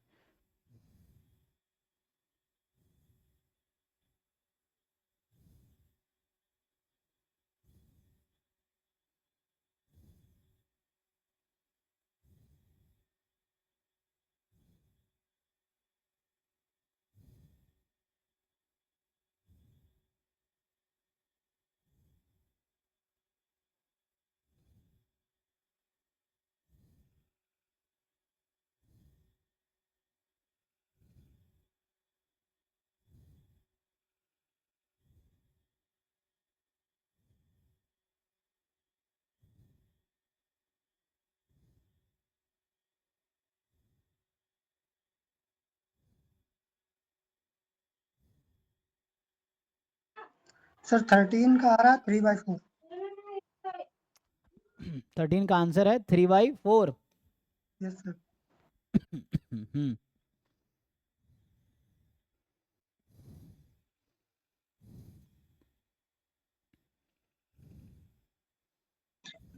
सर 13 का आ रहा है 3/4।
13 का आंसर है 3/4।
Yes sir.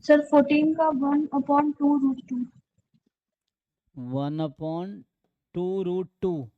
सर 14 का 1/2√2।
1/2√2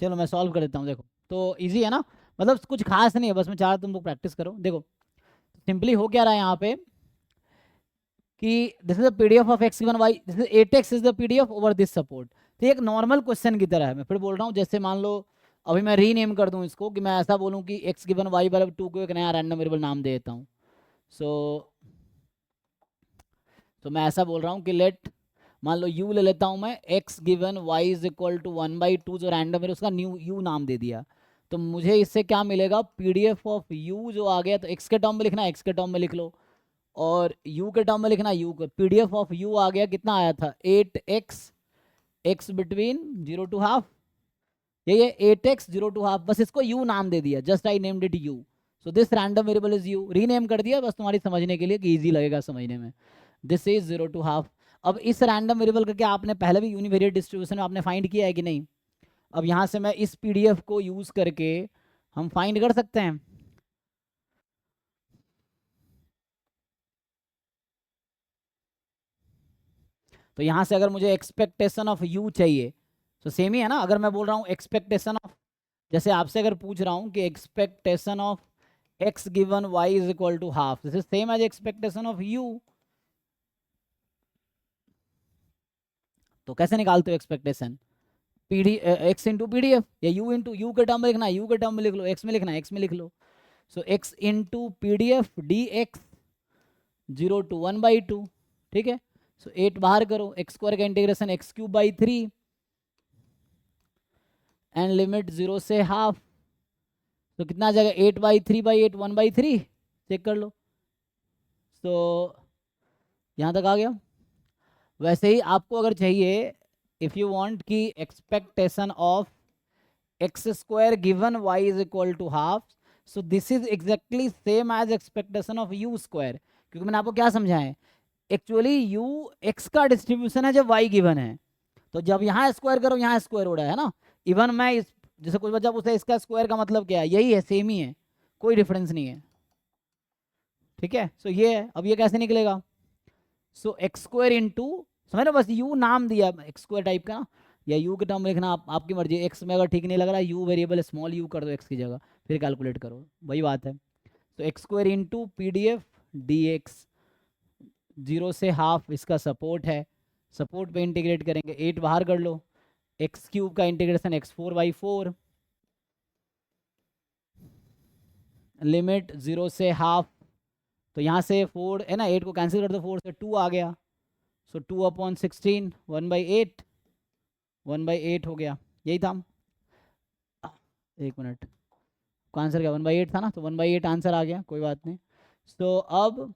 चलो मैं सॉल्व कर देता हूँ। देखो तो इजी है ना, मतलब कुछ खास नहीं है, बस मैं चाह रहा तुम लोग प्रैक्टिस करो। देखो सिंपली हो क्या रहा है यहाँ पे कि this is the PDF of x given y, this is 8x is the PDF over this support. तो एक नॉर्मल क्वेश्चन की तरह है, मैं फिर बोल रहा हूँ, जैसे मान लो अभी मैं रीनेम कर दूं इसको, कि मैं ऐसा बोलूं कि x गिवन y बराबर 2 को एक नया रैंडम वेरिएबल नाम दे देता हूँ। तो मैं ऐसा बोल रहा हूँ कि लेट, मान लो u ले लेता हूँ मैं, x given y is equal to 1/2 जो रैंडम है उसका न्यू u नाम दे दिया। तो मुझे इससे क्या मिलेगा, पीडीएफ ऑफ u जो आ गया, तो x के टर्म में लिखना है x के टर्म में लिख लो, और u के टर्म में लिखना u को। पीडीएफ ऑफ u आ गया, कितना आया था 8x x between 0 to half, ये 8x 0 to हाफ, बस इसको u नाम दे दिया, just I named it u। So this random variable is u, rename कर दिया बस तुम्हारी समझने के लिए कि इजी लगेगा समझने में। This is 0 to half. अब इस रैंडम वेरिएबल का क्या आपने पहले भी यूनिवेरिएट डिस्ट्रीब्यूशन में आपने फाइंड किया है कि नहीं? अब यहाँ से मैं इस पीडीएफ को यूज करके हम फाइंड कर सकते हैं। तो यहाँ से अगर मुझे एक्सपेक्टेशन ऑफ u चाहिए, तो सेम ही है ना, अगर मैं बोल रहा हूँ एक्सपेक्टेशन ऑफ, जैसे आपसे अगर पूछ रहा हूँ कि expectation of x given y is equal to half, this is same as expectation of u। तो कैसे निकालते हो expectation, PD x into PDF, या u इंटू, u के टर्म में लिखना है u के टर्म में लिख लो, x में लिखना है x में लिख लो। सो x into P D F D x 0 to 1/2, ठीक है। सो 8 बाहर करो, एक्स स्क्वायर का integration x cube by 3 and limit 0 से हाफ, तो कितना आ जाएगा 8/3/8 1/3, चेक कर लो। तो यहाँ तक आ गया। वैसे ही आपको अगर चाहिए, इफ़ यू वांट कि expectation of x square given Y is equal to half, so this is exactly same as expectation of u square, क्योंकि मैंने आपको क्या समझाया, एक्चुअली यू एक्स का डिस्ट्रीब्यूशन है जब वाई गिवन है, तो जब यहाँ स्क्वायर करो यहाँ स्क्वायर हो रहा है ना। इवन मैं इस जैसे कुछ बच्चा पूछता है इसका स्क्वायर का मतलब क्या है, यही है, सेम ही है, कोई डिफरेंस नहीं है, ठीक है। सो ये है, अब ये कैसे निकलेगा, सो एक्स स्क्वायर इंटू, समझ लो, बस यू नाम दिया एक्स स्क्वायर टाइप का ना, या यू के टर्म लिखना आपकी मर्जी। एक्स में अगर ठीक नहीं लग रहा, यू वेरिएबल स्मॉल यू कर दो एक्स की जगह, फिर कैलकुलेट करो, वही बात है। तो x square into P D F D x 0 से हाफ, इसका सपोर्ट है, सपोर्ट पे इंटीग्रेट करेंगे, 8 बाहर कर लो, एक्स क्यूब का इंटीग्रेशन x4/4 लिमिट 0 से हाफ, तो यहाँ से 4 है ना, 8 को कैंसिल कर दो, 4 से 2 आ गया, सो 2/16 1/8 1/8 हो गया, यही था। एक मिनट, आंसर क्या 1/8 था ना, तो 1/8 आंसर आ गया, कोई बात नहीं। सो अब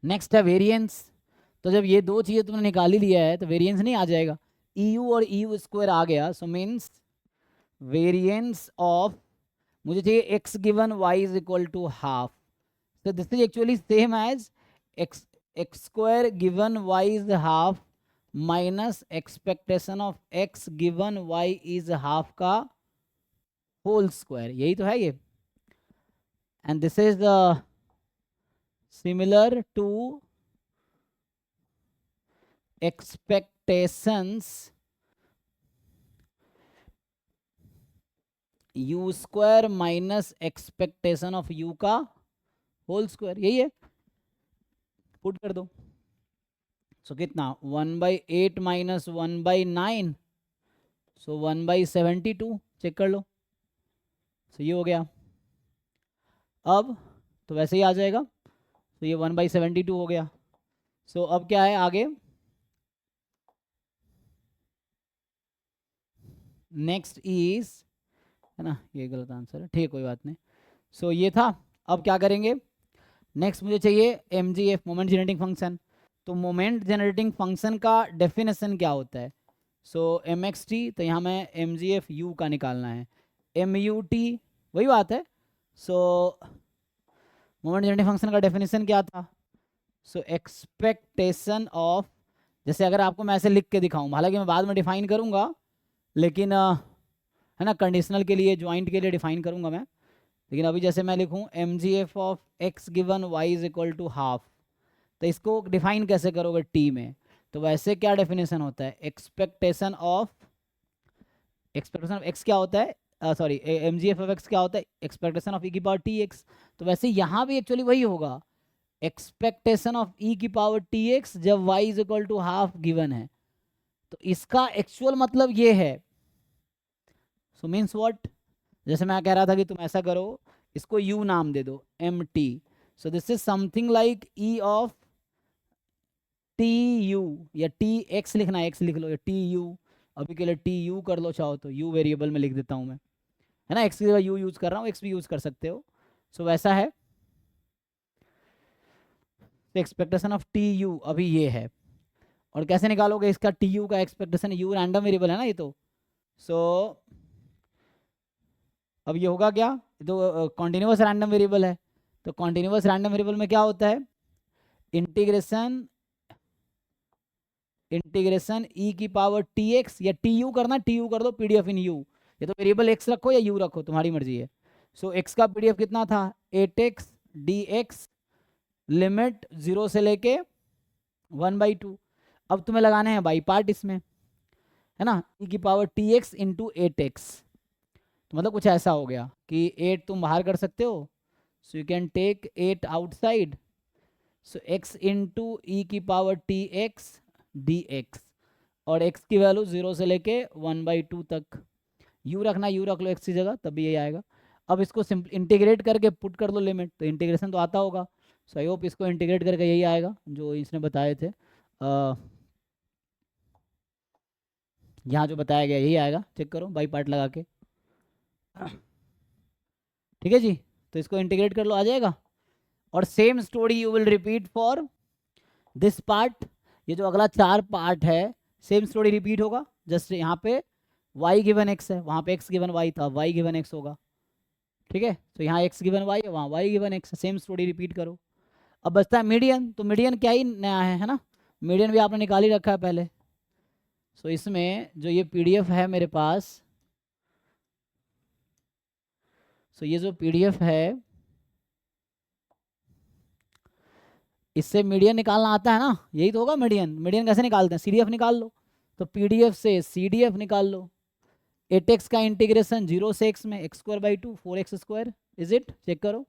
नेक्स्ट है वेरिएंस। तो जब ये दो चीज़ें तुमने निकाल ही लिया है तो वेरिएंस नहीं आ जाएगा, EU और EU स्क्वायर आ गया, सो मीन्स वेरिएंस ऑफ, मुझे चाहिए x given y is equal to half, so this is actually same as x square given y is half minus expectation of x given y is half का whole square, यही तो है ये। and this is similar to expectations u square minus expectation of u का whole square, यही है, put कर दो। सो कितना 1/8 माइनस 1/9, सो 1/72, चेक कर लो। सो ये हो गया, अब तो वैसे ही आ जाएगा, तो ये 1/72 हो गया। सो अब क्या है आगे, नेक्स्ट इज, है ना, ये गलत आंसर है, ठीक, कोई बात नहीं। सो ये था, अब क्या करेंगे, नेक्स्ट मुझे चाहिए MGF मोमेंट जनरेटिंग फंक्शन। तो मोमेंट जनरेटिंग फंक्शन का डेफिनेशन क्या होता है, सो MXT, तो यहाँ में MGF U का निकालना है, MUT वही बात है। सो मोमेंट जनरेटिंग फंक्शन का डेफिनेशन क्या था, सो एक्सपेक्टेशन ऑफ, जैसे अगर आपको मैं ऐसे लिख के दिखाऊँ, हालांकि मैं बाद में डिफाइन करूँगा, लेकिन है ना, कंडीशनल के लिए, ज्वाइंट के लिए डिफाइन करूँगा मैं, लेकिन अभी जैसे मैं लिखूँ MGF of x given y is equal to half, तो इसको डिफाइन कैसे करोगे t में, तो वैसे क्या डेफिनेशन होता है, एक्सपेक्टेशन ऑफ x क्या होता है, सॉरी MGF ऑफ x क्या होता है, एक्सपेक्टेशन ऑफ e की पावर tx, तो वैसे यहाँ भी एक्चुअली वही होगा, एक्सपेक्टेशन ऑफ e की पावर tx जब y is equal to half given है, तो इसका एक्चुअल मतलब ये है। सो मीन्स व्हाट, जैसे मैं कह रहा था कि तुम ऐसा करो, इसको u नाम दे दो MT, so this is something like e of TU, या TX लिखना है, x लिख लो, या TU, अभी के लिए TU कर लो, चाहो तो u वेरिएबल में लिख देता हूँ मैं, है ना, x की जगह u यूज कर रहा हूँ, x भी यूज कर सकते हो। सो वैसा है, एक्सपेक्टेशन ऑफ TU अभी ये है, और कैसे निकालोगे इसका TU का एक्सपेक्टेशन, u रैंडम वेरिएबल है ना ये तो। सो अब ये होगा क्या, तो कॉन्टिन्यूस रैंडम वेरिएबल है, तो कॉन्टिन्यूस रैंडम वेरिएबल में क्या होता है, इंटीग्रेशन e की पावर tx, या tu करना, tu कर दो pdf इन u, ये तो वेरिएबल x रखो या u रखो, तुम्हारी मर्जी है। सो x का pdf कितना था 8x dx, लिमिट 0 से लेके 1/2, अब तुम्हें लगाने हैं बाई पार्ट इसमें, है ना, e की पावर tx इंटू 8x, तो मतलब कुछ ऐसा हो गया कि 8 तुम बाहर कर सकते हो, so you can take 8 outside, so x into e की पावर tx dx, और x की वैल्यू 0 से लेके 1/2 तक, u रखना u रख लो x की जगह, तभी ये आएगा। अब इसको सिंपल इंटीग्रेट करके पुट कर दो लिमिट, तो इंटीग्रेशन तो आता होगा। सो आई होप इसको इंटीग्रेट करके यही आएगा जो इसने बताए थे, यहाँ जो बताया गया यही आएगा, चेक करो बाई पार्ट लगा के। ठीक है जी, तो इसको इंटीग्रेट कर लो, आ जाएगा। और same story you will repeat for this part, ये जो अगला 4 पार्ट है सेम स्टोरी रिपीट होगा। जस्ट यहाँ पे y गिवन x है, वहाँ पे x गिवन y था, y गिवन x होगा। ठीक है, तो यहाँ x गिवन y है, वहाँ y given x, same story repeat करो। अब बचता है मीडियन, तो मीडियन क्या ही नया है ना, मीडियन भी आपने निकाल ही रखा है पहले। सो इसमें जो ये PDF है मेरे पास, सो ये जो PDF है इससे मीडियन निकालना आता है ना, यही तो होगा मीडियन। मीडियन कैसे निकालते हैं, CDF निकाल लो, तो PDF से CDF निकाल लो। 8x का इंटीग्रेशन 0 से x में x²/2 4x², is it, check करो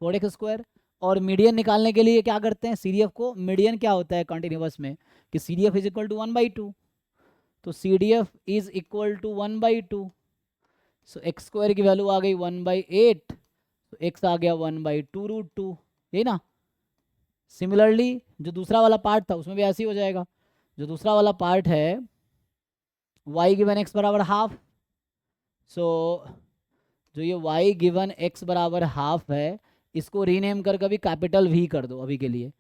4x²। और मीडियन निकालने के लिए क्या करते हैं, CDF को, मीडियन क्या होता है कंटिन्यूअस में कि CDF इज इक्वल टू 1/2, तो CDF is equal to 1/2। So x² की वैल्यू आ गई 1/8, तो x आ गया 1/2√2, यही ना। सिमिलरली जो दूसरा वाला पार्ट था उसमें भी ऐसे ही हो जाएगा। जो दूसरा वाला पार्ट है y गिवन x बराबर हाफ, सो जो ये y गिवन x बराबर हाफ है इसको रीनेम कर कभी कैपिटल V कर दो अभी के लिए।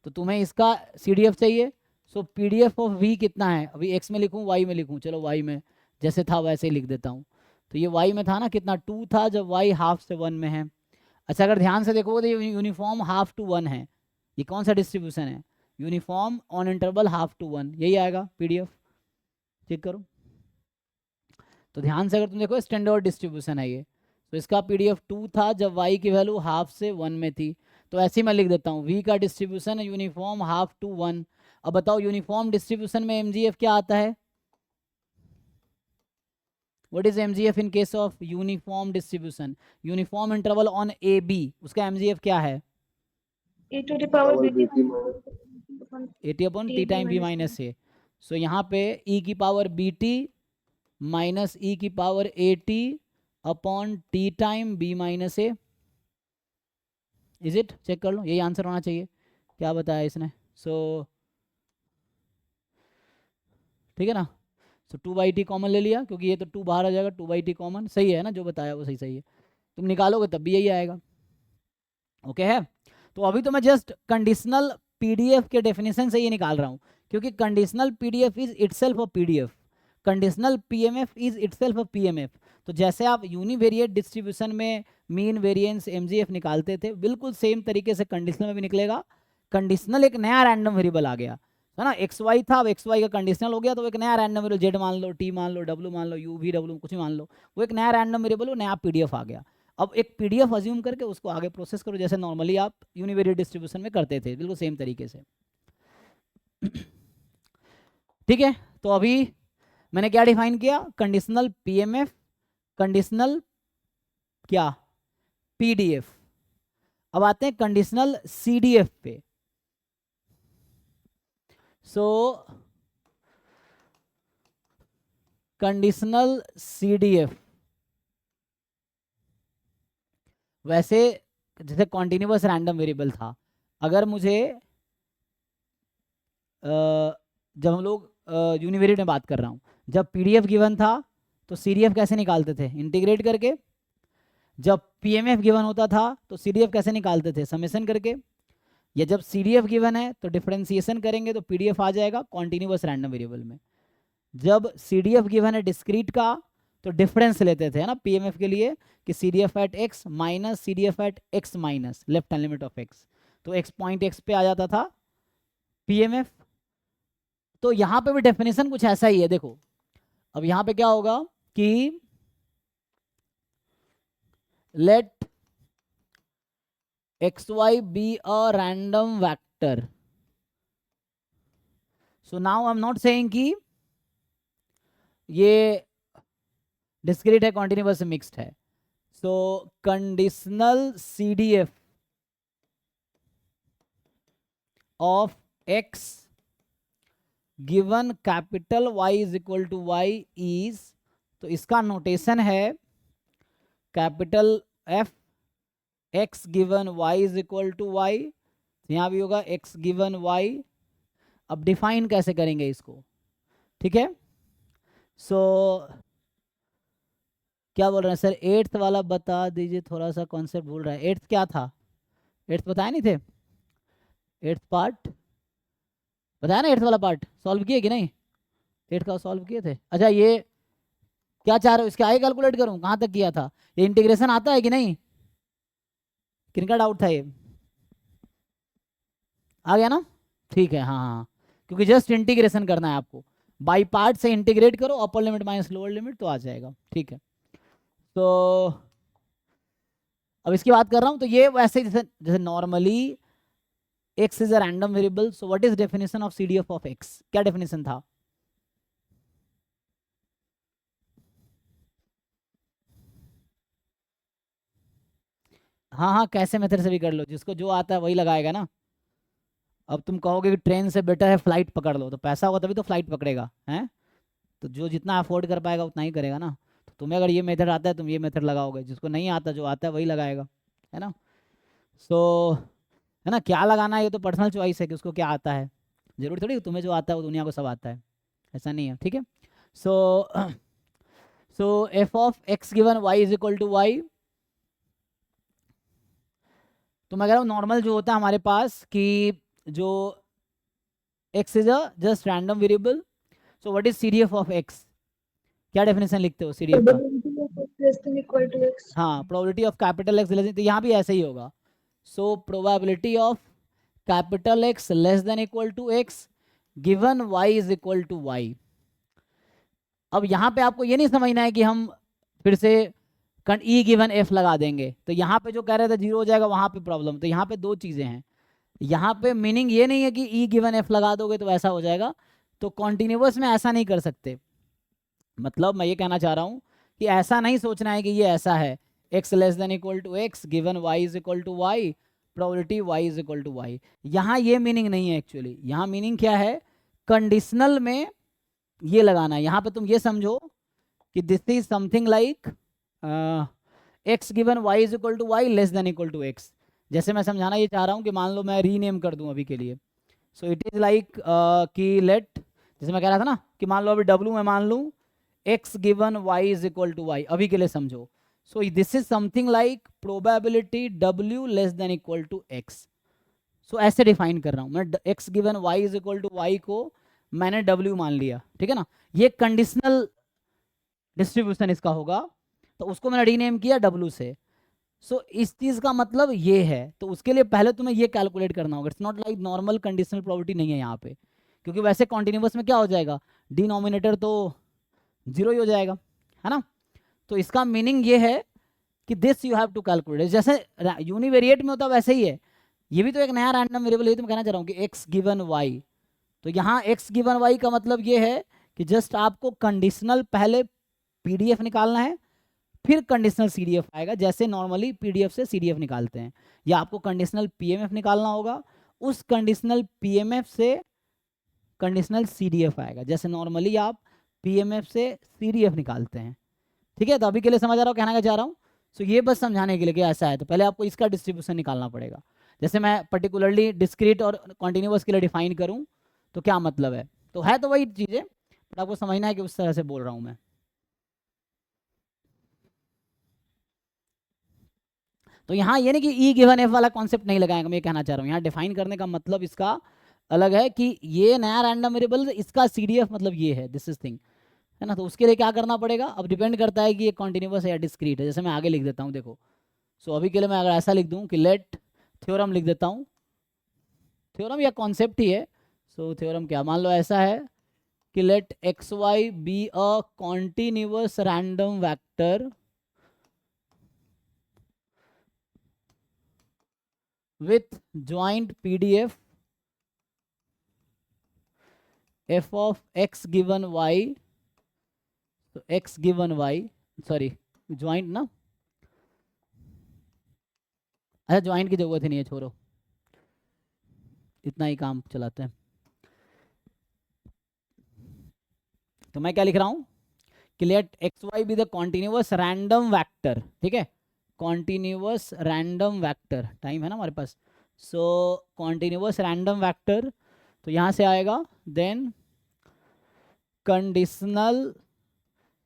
तो तुम्हें इसका CDF चाहिए, सो PDF ऑफ V कितना है, अभी x में लिखूँ y में लिखूँ, चलो y में जैसे था वैसे ही लिख देता हूँ। तो ये y में था ना, कितना 2 था जब y हाफ से 1 में है। अच्छा अगर ध्यान से देखो तो ये यूनिफॉर्म हाफ टू 1 है, ये कौन सा डिस्ट्रीब्यूशन है, uniform on interval half to 1, यही आएगा PDF, चेक करो। तो ध्यान से अगर तुम देखो स्टैंडर्ड डिस्ट्रीब्यूशन है ये, तो इसका PDF 2 था जब y की वैल्यू हाफ से 1 में थी, तो ऐसे ही मैं लिख देता हूँ V का डिस्ट्रीब्यूशन है यूनिफॉर्म हाफ टू 1। अब बताओ यूनिफॉर्म डिस्ट्रीब्यूशन में MGF क्या आता है, what is MGF in case of uniform distribution, uniform interval on AB, उसका MGF क्या है,
A to the power
Double
BT
BT minus
80/t time B minus A। सो यहाँ पे e की पावर BT माइनस e की पावर AT/T time B minus A, is it, check कर लो, यही आंसर होना चाहिए। क्या बताया इसने, सो ठीक है ना। सो 2/t कॉमन ले लिया क्योंकि ये तो 2 बाहर आ जाएगा, 2/t कॉमन, सही है ना, जो बताया वो सही सही है। तुम निकालोगे तब भी यही आएगा, ओके है। तो अभी तो मैं जस्ट कंडीशनल PDF के डेफिनेशन से ये निकाल रहा हूँ, क्योंकि conditional PDF is itself a PDF, conditional PMF is itself a PMF। तो जैसे आप यूनिवेरिएट डिस्ट्रीब्यूशन में मीन वेरिएंस MGF निकालते थे, बिल्कुल सेम तरीके से कंडीशनल में भी निकलेगा। कंडीशनल एक नया रैंडम वेरिएबल आ गया है ना, XY था, अब XY का कंडीशनल हो गया, तो एक नया रैंडम वेरिएबल Z मान लो, T मान लो, W मान लो, U V W कुछ भी मान लो, वो एक नया रैंडम वेरिएबल, वो नया PDF आ गया। अब एक PDF अज्यूम करके उसको आगे प्रोसेस करो जैसे नॉर्मली आप यूनिवेरिएट डिस्ट्रीब्यूशन में करते थे, बिल्कुल सेम तरीके से। ठीक है, तो अभी मैंने क्या डिफाइन किया, कंडीशनल PMF, कंडीशनल क्या PDF। अब आते हैं कंडीशनल CDF पे। सो कंडीशनल CDF वैसे जैसे कॉन्टिन्यूअस रैंडम वेरिएबल था, अगर मुझे जब हम लोग यूनिवेरिएट में बात कर रहा हूँ, जब PDF गिवन था तो CDF कैसे निकालते थे, इंटीग्रेट करके। जब PMF गिवन होता था तो CDF कैसे निकालते थे, समेशन करके। या जब CDF गिवन है तो डिफरेंशिएशन करेंगे तो PDF आ जाएगा कॉन्टिन्यूअस रैंडम वेरिएबल में। जब CDF गिवन है डिस्क्रीट का तो डिफरेंस लेते थे, है ना, PMF के लिए कि CDF at x minus CDF at x minus left hand limit of x, तो x पॉइंट x पे आ जाता था PMF। तो यहाँ पे भी डेफिनेशन कुछ ऐसा ही है, देखो अब यहाँ पे क्या होगा कि let xy be a random vector, so now I'm not saying कि ये डिस्क्रीट है, कॉन्टिन्यूअस मिक्स्ड है। So conditional CDF of x given capital Y is equal to Y is, तो इसका नोटेशन है capital F X given Y is equal to Y, यहाँ भी होगा एक्स गिवन वाई। अब डिफाइन कैसे करेंगे इसको, ठीक है। सो क्या बोल रहे हैं सर, एट्थ वाला बता दीजिए, थोड़ा सा कॉन्सेप्ट भूल रहा है। एट्थ क्या था, एट्थ बताए नहीं थे, एट्थ पार्ट बताया ना, एट्थ वाला पार्ट सॉल्व किए कि नहीं, एट्थ का सॉल्व किए थे। अच्छा ये क्या चाह रहे हो, इसके आगे कैलकुलेट करूं, कहाँ तक किया था, ये इंटीग्रेशन आता है कि नहीं, किनका डाउट था ये, आ गया ना, ठीक है। हाँ हाँ, क्योंकि जस्ट इंटीग्रेशन करना है आपको, बाई पार्ट से इंटीग्रेट करो, upper limit minus lower limit तो आ जाएगा, ठीक है। तो अब इसकी बात कर रहा हूं, तो ये वैसे जैसे जैसे normally x is a random variable, so what is definition of CDF of x, क्या डेफिनेशन था, हाँ हाँ कैसे मेथड से भी कर लो, जिसको जो आता है वही लगाएगा ना। अब तुम कहोगे कि ट्रेन से बेटर है फ्लाइट पकड़ लो, तो पैसा होगा तभी तो फ्लाइट पकड़ेगा, हैं, तो जो जितना अफोर्ड कर पाएगा उतना ही करेगा ना। तो तुम्हें अगर ये मेथड आता है तुम ये मेथड लगाओगे, जिसको नहीं आता जो आता है वही लगाएगा, है ना। सो है ना, क्या लगाना है ये तो पर्सनल चॉइस है कि उसको क्या आता है, जरूरी थोड़ी तुम्हें जो आता है वो दुनिया को सब आता है, ऐसा नहीं है, ठीक है। So F of x given Y is equal to Y, तो मैं कह रहा हूँ नॉर्मल जो होता है हमारे पास कि जो x is a just random variable, so what is CDF of x, क्या डेफिनेशन लिखते हो CDF का, हाँ probability of capital X less, तो यहाँ भी ऐसे ही होगा। So probability of capital X less than equal to x given Y is equal to y. अब यहाँ पे आपको ये नहीं समझना है कि हम फिर से ई गिवन एफ लगा देंगे, तो यहाँ पे जो कह रहे थे जीरो हो जाएगा, वहाँ पे प्रॉब्लम, तो यहाँ पे दो चीज़ें हैं। यहाँ पे मीनिंग ये नहीं है कि ई गिवन एफ लगा दोगे तो ऐसा हो जाएगा, तो कॉन्टिन्यूअस में ऐसा नहीं कर सकते। मतलब मैं ये कहना चाह रहा हूँ कि ऐसा नहीं सोचना है कि ये ऐसा है, x less than equal to x given Y is equal to y, probability Y is equal to Y, यहाँ ये मीनिंग नहीं है एक्चुअली। यहाँ मीनिंग क्या है, कंडीशनल में ये लगाना है। यहाँ पे तुम ये समझो कि this is something like x given Y is equal to y less than equal to x. जैसे मैं समझाना ये चाह रहा हूँ कि मान लो मैं रीनेम कर दूँ अभी के लिए, सो इट इज़ लाइक कि लेट, जैसे मैं कह रहा था ना कि मान लो अभी W में मान लूँ x given y is equal to y, अभी के लिए समझो। So this is something like probability W less than equal to x। So ऐसे डिफाइन कर रहा हूँ मैं, x given y is equal to y को मैंने W मान लिया, ठीक है ना, ये कंडीशनल डिस्ट्रीब्यूशन इसका होगा, तो उसको मैंने रीनेम किया W से। सो इस चीज़ का मतलब ये है, तो उसके लिए पहले तुम्हें ये कैलकुलेट करना होगा। It's not like normal conditional probability नहीं है यहाँ पे, क्योंकि वैसे कॉन्टिन्यूअस में क्या हो जाएगा, डिनोमिनेटर तो जीरो ही हो जाएगा, है ना। तो इसका मीनिंग ये है कि this you have to calculate, जैसे यूनिवेरिएट में होता वैसे ही है, ये भी तो एक नया रैंडम वेरिएबल है। तो मैं कहना चाह रहा हूँ कि एक्स गिवन वाई, तो यहाँ एक्स गिवन वाई का मतलब ये है कि जस्ट आपको कंडीशनल पहले PDF निकालना है, फिर कंडीशनल CDF आएगा, जैसे नॉर्मली PDF से CDF निकालते हैं, या आपको कंडीशनल PMF निकालना होगा, उस कंडीशनल PMF से कंडीशनल CDF आएगा, जैसे नॉर्मली आप PMF से CDF निकालते हैं, ठीक है। तो अभी के लिए समझ आ रहा हूँ कहना क्या चाह रहा हूँ। सो ये बस समझाने के लिए कि ऐसा है, तो पहले आपको इसका डिस्ट्रीब्यूशन निकालना पड़ेगा। जैसे मैं पर्टिकुलरली डिस्क्रीट और कॉन्टिन्यूअस के लिए डिफाइन करूँ तो क्या मतलब है, तो है तो वही चीज़ें, बट आपको समझना है कि उस तरह से बोल रहा हूँ मैं। तो यहाँ ये नहीं कि ई गिवन एफ वाला कॉन्सेप्ट नहीं लगाएंगे, मैं ये कहना चाह रहा हूँ, यहाँ डिफाइन करने का मतलब इसका अलग है कि ये नया रैंडम वेरिएबल, इसका CDF मतलब ये है, दिस इज थिंग, है ना। तो उसके लिए क्या करना पड़ेगा, अब डिपेंड करता है कि ये कॉन्टिन्यूअस है या डिस्क्रीट है। जैसे मैं आगे लिख देता हूँ, देखो, सो अभी के लिए मैं अगर ऐसा लिख दूँ कि लेट थ्योरम लिख देता हूँ, थ्योरम या कॉन्सेप्ट ही है। सो थ्योरम क्या, मान लो ऐसा है कि let XY be a continuous random vector with joint PDF f of x given y, so x given y, sorry joint ना, अच्छा joint की जरूरत ही नहीं है, छोड़ो, इतना ही काम चलाते हैं। तो मैं क्या लिख रहा हूँ कि let x y be the continuous random vector, ठीक है, कॉन्टिन्यूअस रैंडम वेक्टर, टाइम है ना हमारे पास, सो कॉन्टिन्यूअस रैंडम वेक्टर, तो यहाँ से आएगा then conditional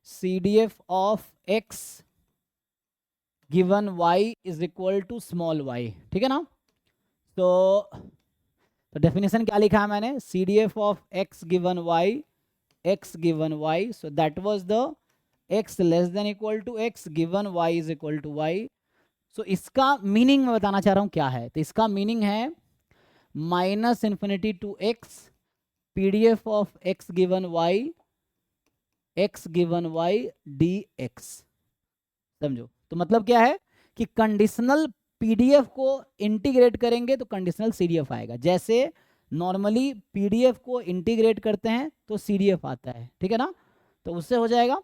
CDF of x given y is equal to small y, ठीक है ना। तो डेफिनेशन क्या लिखा है मैंने, CDF of x given y, so that was the x less than equal to x given y is equal to y। सो इसका मीनिंग मैं बताना चाह रहा हूँ क्या है, तो इसका मीनिंग है -∞ to x PDF of x given y dx, समझो। तो मतलब क्या है कि कंडीशनल PDF को इंटीग्रेट करेंगे तो कंडीशनल CDF आएगा, जैसे नॉर्मली PDF को इंटीग्रेट करते हैं तो CDF आता है, ठीक है ना, तो उससे हो जाएगा।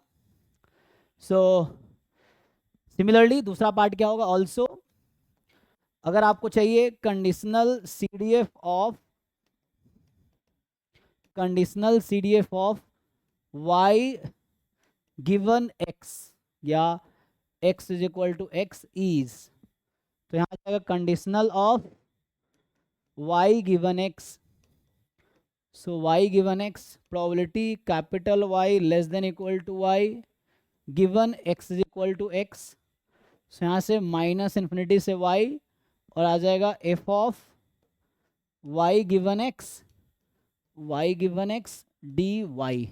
सो सिमिलरली दूसरा पार्ट क्या होगा, ऑल्सो अगर आपको चाहिए conditional CDF of y given x या x is equal to x is, तो यहाँ आ जाएगा conditional of y given x, so y given x probability capital Y less than equal to y given x is equal to x, सो यहाँ से -∞ से y और आ जाएगा f of y given x dy।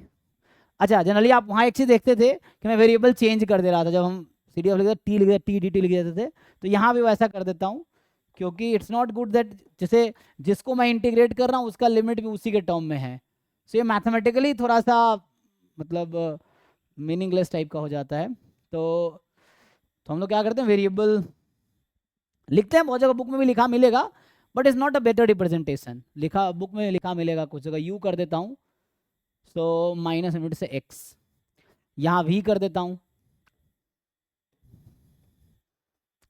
अच्छा, जनरली आप वहाँ एक चीज़ देखते थे कि मैं वेरिएबल चेंज कर दे रहा था, जब हम CDF लिखते टी लिखते टी डी टी लिख देते थे, तो यहाँ भी वैसा कर देता हूँ, क्योंकि इट्स नॉट गुड दैट जैसे जिसको मैं इंटीग्रेट कर रहा हूँ उसका लिमिट भी उसी के टर्म में है, सो ये मैथमेटिकली थोड़ा सा मतलब मीनिंगलेस टाइप का हो जाता है। तो हम लोग क्या करते हैं, वेरिएबल लिखते हैं, बहुत जगह बुक में भी लिखा मिलेगा, but is not a better representation, लिखा बुक में लिखा मिलेगा, कुछ जगह यू कर देता हूँ, सो -∞ से x, यहाँ v कर देता हूँ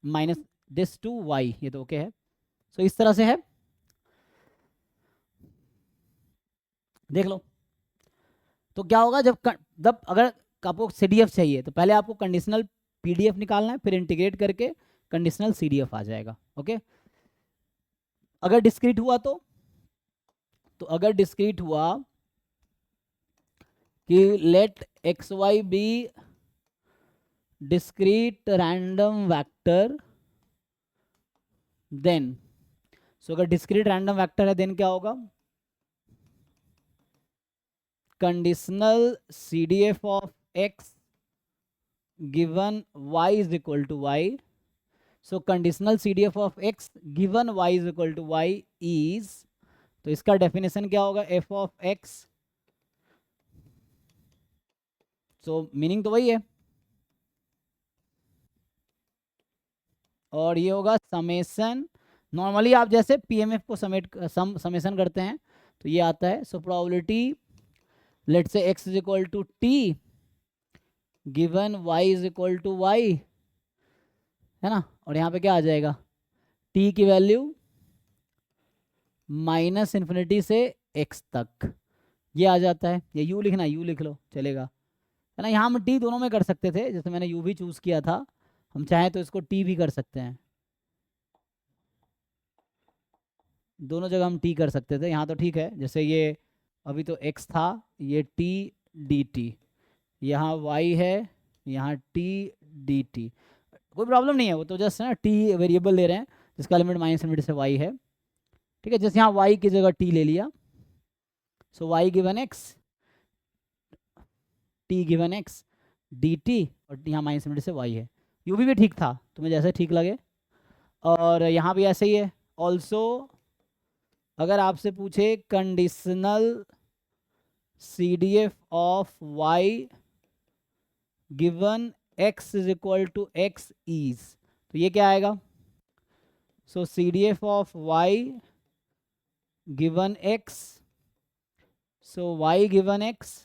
माइनस दिस टू y, ये तो ओके है। सो इस तरह से है, देख लो। तो क्या होगा जब अगर आपको CDF चाहिए तो पहले आपको कंडीशनल PDF निकालना है, फिर इंटीग्रेट करके कंडीशनल CDF आ जाएगा, ओके। अगर डिस्क्रीट हुआ तो अगर डिस्क्रीट हुआ कि let x y be discrete random vector, then so अगर डिस्क्रीट रैंडम वेक्टर है देन क्या होगा, conditional CDF of x given y is equal to y, so conditional CDF of x given y is equal to y is, तो इसका definition क्या होगा, f of x, so meaning तो वही है, और ये होगा समेशन, नॉर्मली आप जैसे PMF को समेशन करते हैं तो ये आता है, so probability let's say x is equal to t given y is equal to y, है ना, और यहाँ पे क्या आ जाएगा, t की वैल्यू -∞ से x तक, ये आ जाता है, ये u लिखना, u लिख लो चलेगा, है ना। यहाँ हम t दोनों में कर सकते थे, जैसे मैंने u भी चूज किया था, हम चाहें तो इसको t भी कर सकते हैं, दोनों जगह हम t कर सकते थे, यहाँ तो ठीक है, जैसे ये अभी तो x था, ये t dt, यहाँ y है, यहाँ t dt, कोई प्रॉब्लम नहीं है, वो तो जस्ट है ना, t वेरिएबल ले रहे हैं जिसका लिमिट -∞ से y है, ठीक है, जैसे यहाँ y की जगह t ले लिया, सो y given x t given x dt, और यहाँ -∞ से y है, u भी ठीक था, तुम्हें जैसे ठीक लगे, और यहाँ भी ऐसे ही है। ऑल्सो अगर आपसे पूछे conditional CDF of y given x is equal to x is, तो ये क्या आएगा, so CDF of y given x, so y given x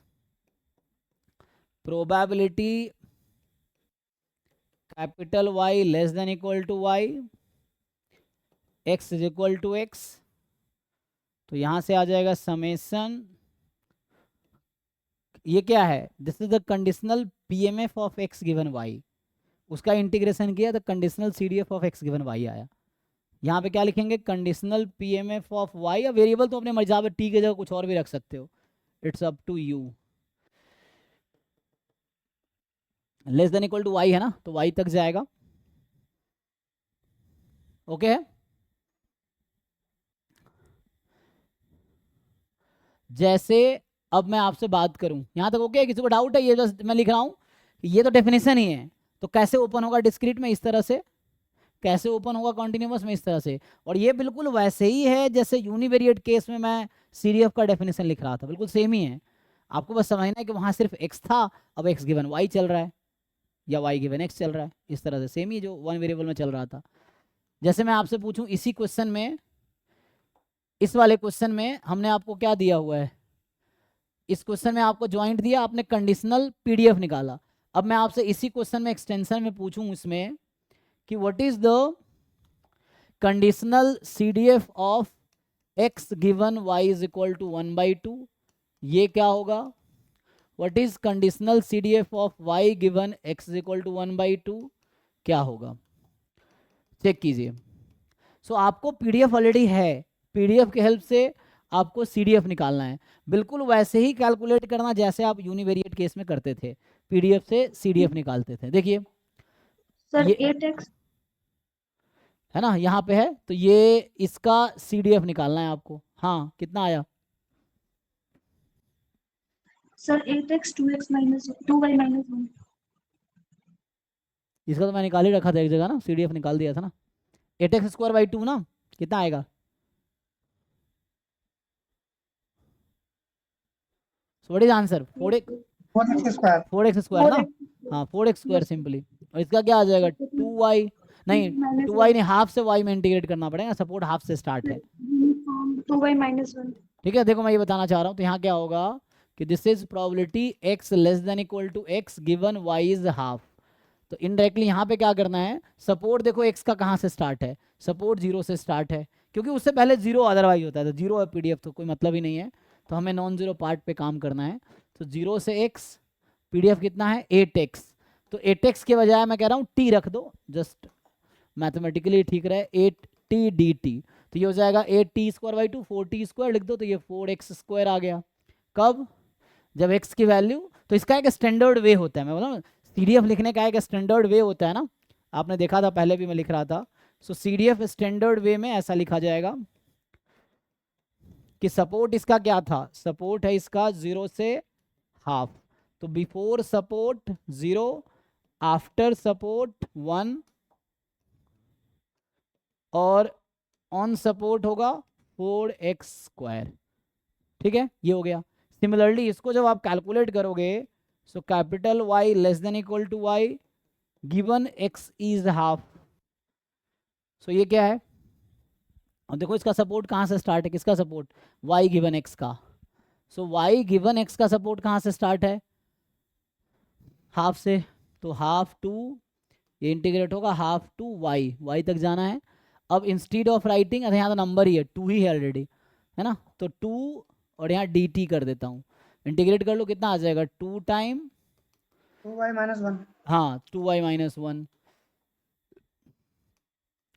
probability capital Y less than equal to y, x is equal to x, तो यहाँ से आ जाएगा summation ये क्या है, this is the conditional PMF of x given y, उसका integration किया तो conditional CDF of x given y आया। यहाँ पे क्या लिखेंगे, कंडीशनल पीएमएफ ऑफ वाई, या वेरिएबल तो अपने मर्जी, टी की जगह कुछ और भी रख सकते हो, it's up to you. Less than equal to y है ना, तो वाई तक जाएगा। ओके है, जैसे अब मैं आपसे बात करूं यहाँ तक ओके है, किसी को डाउट है? ये बस मैं लिख रहा हूँ, ये तो डेफिनेशन ही है, तो कैसे ओपन होगा डिस्क्रीट में इस तरह से, कैसे ओपन होगा कॉन्टिन्यूअस में इस तरह से, और ये बिल्कुल वैसे ही है जैसे यूनिवेरिएट केस में मैं सीडीएफ का डेफिनेशन लिख रहा था, बिल्कुल सेम ही है। आपको बस समझना है कि वहाँ सिर्फ एक्स था, अब एक्स गिवन वाई चल रहा है, या वाई गिवन एक्स चल रहा है, इस तरह से सेम ही जो वन वेरिएबल में चल रहा था। जैसे मैं आपसे पूछूं इसी क्वेश्चन में, इस वाले क्वेश्चन में हमने आपको क्या दिया हुआ है, इस क्वेश्चन में आपको ज्वाइंट दिया, आपने कंडीशनल पीडीएफ निकाला। अब मैं आपसे इसी क्वेश्चन में एक्सटेंशन में पूछूं इसमें कि what is the conditional CDF of x given Y is equal to 1/2, ये क्या होगा? What is conditional CDF of Y given x is equal to 1/2, क्या होगा? चेक कीजिए। सो आपको पीडीएफ ऑलरेडी है, पीडीएफ की हेल्प से आपको सीडीएफ निकालना है, बिल्कुल वैसे ही कैलकुलेट करना जैसे आप यूनिवेरिएट केस में करते थे, पीडीएफ से सीडीएफ निकालते थे। देखिए
सर
ये
8x
है ना, यहाँ पे है, तो ये इसका सीडीएफ निकालना है आपको। हाँ, कितना आया?
Sir 8x 2x minus 2y minus 1।
इसका तो मैं निकाल ही रखा था एक जगह ना, सीडीएफ निकाल दिया था ना। 8x²/2 ना, कितना आएगा? सो what is answer? 4x
4x square
4x² ना, हाँ 4x² सिंपली। और इसका क्या आ जाएगा? 2y, नहीं 2y नहीं, हाफ से y में इंटीग्रेट करना पड़ेगा, सपोर्ट हाफ से स्टार्ट है।
2y minus 1।
ठीक है, देखो मैं ये बताना चाह रहा हूँ, तो यहाँ क्या होगा कि this is probability x less than equal to x given y is half. तो इनडायरेक्टली यहाँ पे क्या करना है, सपोर्ट देखो x का कहाँ से स्टार्ट है, सपोर्ट 0 से स्टार्ट है, क्योंकि उससे पहले 0 अदरवाइज होता है, तो 0 है पीडीएफ तो कोई मतलब ही नहीं है, तो हमें नॉन जीरो पार्ट पे काम करना है। तो 0 से x, पीडीएफ कितना है 8x, तो 8x के बजाय मैं कह रहा हूँ t रख दो, जस्ट मैथमेटिकली ठीक रहे, 8t dt, तो ये हो जाएगा 8t²/2, 4t² लिख दो, तो ये 4x² आ गया। कब? जब x की वैल्यू, तो इसका एक स्टैंडर्ड वे होता है, मैं बोला सीडीएफ लिखने का एक स्टैंडर्ड वे होता है ना, आपने देखा था पहले भी मैं लिख रहा था। सो सीडीएफ स्टैंडर्ड वे में ऐसा लिखा जाएगा कि सपोर्ट इसका क्या था, सपोर्ट है इसका 0 से हाफ, तो बिफोर सपोर्ट 0, आफ्टर सपोर्ट 1, और ऑन सपोर्ट होगा 4x²। ठीक है, ये हो गया। सिमिलरली इसको जब आप कैलकुलेट करोगे, so capital Y less than equal to Y given x is half, so ये क्या है, और देखो इसका सपोर्ट कहाँ से स्टार्ट है, किसका सपोर्ट, y गिवन x का। सो y गिवन x का सपोर्ट कहाँ से स्टार्ट है, हाफ से, तो हाफ टू, ये इंटीग्रेट होगा हाफ टू y तक जाना है। अब इंस्टीड ऑफ राइटिंग, यहाँ तो नंबर ही है, 2 ही है ऑलरेडी, है ना, तो 2 और यहाँ dt कर देता हूँ, इंटीग्रेट कर लो, कितना आ जाएगा 2 टाइम
2y माइनस 1
हाँ 2y माइनस 1।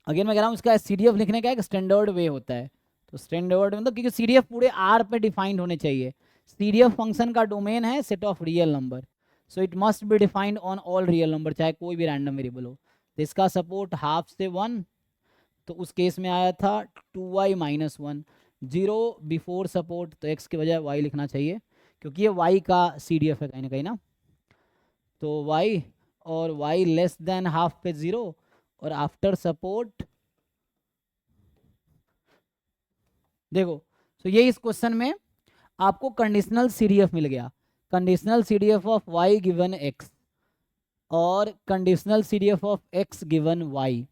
अगेन मैं कह रहा हूँ इसका सीडीएफ लिखने का एक स्टैंडर्ड वे होता है, तो स्टैंडर्ड मतलब क्योंकि सीडीएफ पूरे आर पे डिफाइंड होने चाहिए, सीडीएफ फंक्शन का डोमेन है set of real number, so it must be defined on all real number, चाहे कोई भी रैंडम वेरिएबल हो। तो इसका सपोर्ट हाफ से 1, तो उस केस में आया था 2y माइनस 1, 0 बिफोर सपोर्ट, तो x के बजाय y लिखना चाहिए, क्योंकि ये y का सीडीएफ है कहीं ना कहीं ना, तो y और y लेस देन हाफ पे 0, और आफ्टर सपोर्ट देखो, तो ये इस क्वेश्चन में आपको कंडीशनल सीडीएफ मिल गया, conditional CDF of y given x और conditional CDF of x given y।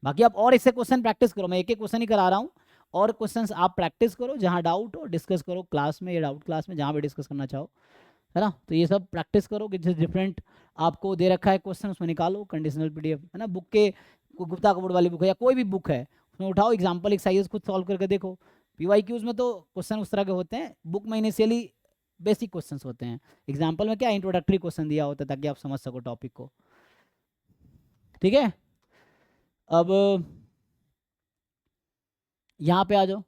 बाकी आप और इससे क्वेश्चन प्रैक्टिस करो, मैं एक एक क्वेश्चन ही करा रहा हूँ, और क्वेश्चंस आप प्रैक्टिस करो, जहाँ डाउट हो डिस्कस करो क्लास में या डाउट क्लास में, जहाँ भी डिस्कस करना चाहो, है ना। तो ये सब प्रैक्टिस करो कि जिस डिफरेंट आपको दे रखा है क्वेश्चन उसमें निकालो कंडीशनल पीडीएफ, है ना, बुक के गुप्ता कपूर वाली बुक है या कोई भी बुक है उसमें उठाओ, एग्जाम्पल एक्सरसाइज खुद सॉल्व करके देखो, PYQs में तो क्वेश्चन उस तरह के होते हैं, बुक में इनिशियली बेसिक क्वेश्चंस होते हैं, एग्जाम्पल में क्या इंट्रोडक्टरी क्वेश्चन दिया होता है ताकि आप समझ सको टॉपिक को। ठीक है, अब यहाँ पे आ जाओ,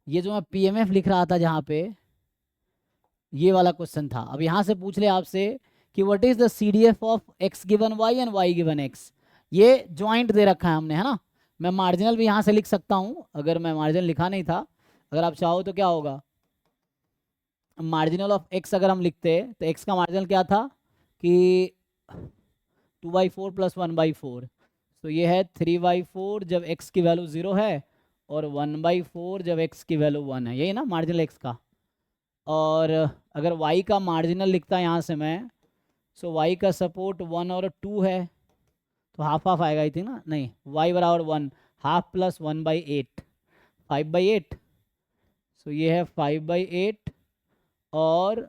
ये जो मैं PMF लिख रहा था जहाँ पे, ये वाला क्वेश्चन था। अब यहाँ से पूछ ले आपसे कि what is the CDF of x given y and y given x। ये ज्वाइंट दे रखा है हमने, है ना। मैं मार्जिनल भी यहाँ से लिख सकता हूँ, अगर मैं मार्जिनल लिखा नहीं था, अगर आप चाहो तो क्या होगा, मार्जिनल ऑफ x अगर हम लिखते तो x का मार्जिनल क्या था कि 2/4 प्लस 1/4, तो ये है 3/4 जब x की वैल्यू 0 है और 1/4 जब x की वैल्यू 1 है, यही ना मार्जिनल x का। और अगर y का मार्जिनल लिखता यहाँ से मैं, सो y का सपोर्ट 1 और 2 है, तो हाफ हाफ आएगा आई थिंक ना, नहीं y बराबर 1, हाफ प्लस 1/8 5/8, सो ये है 5/8 और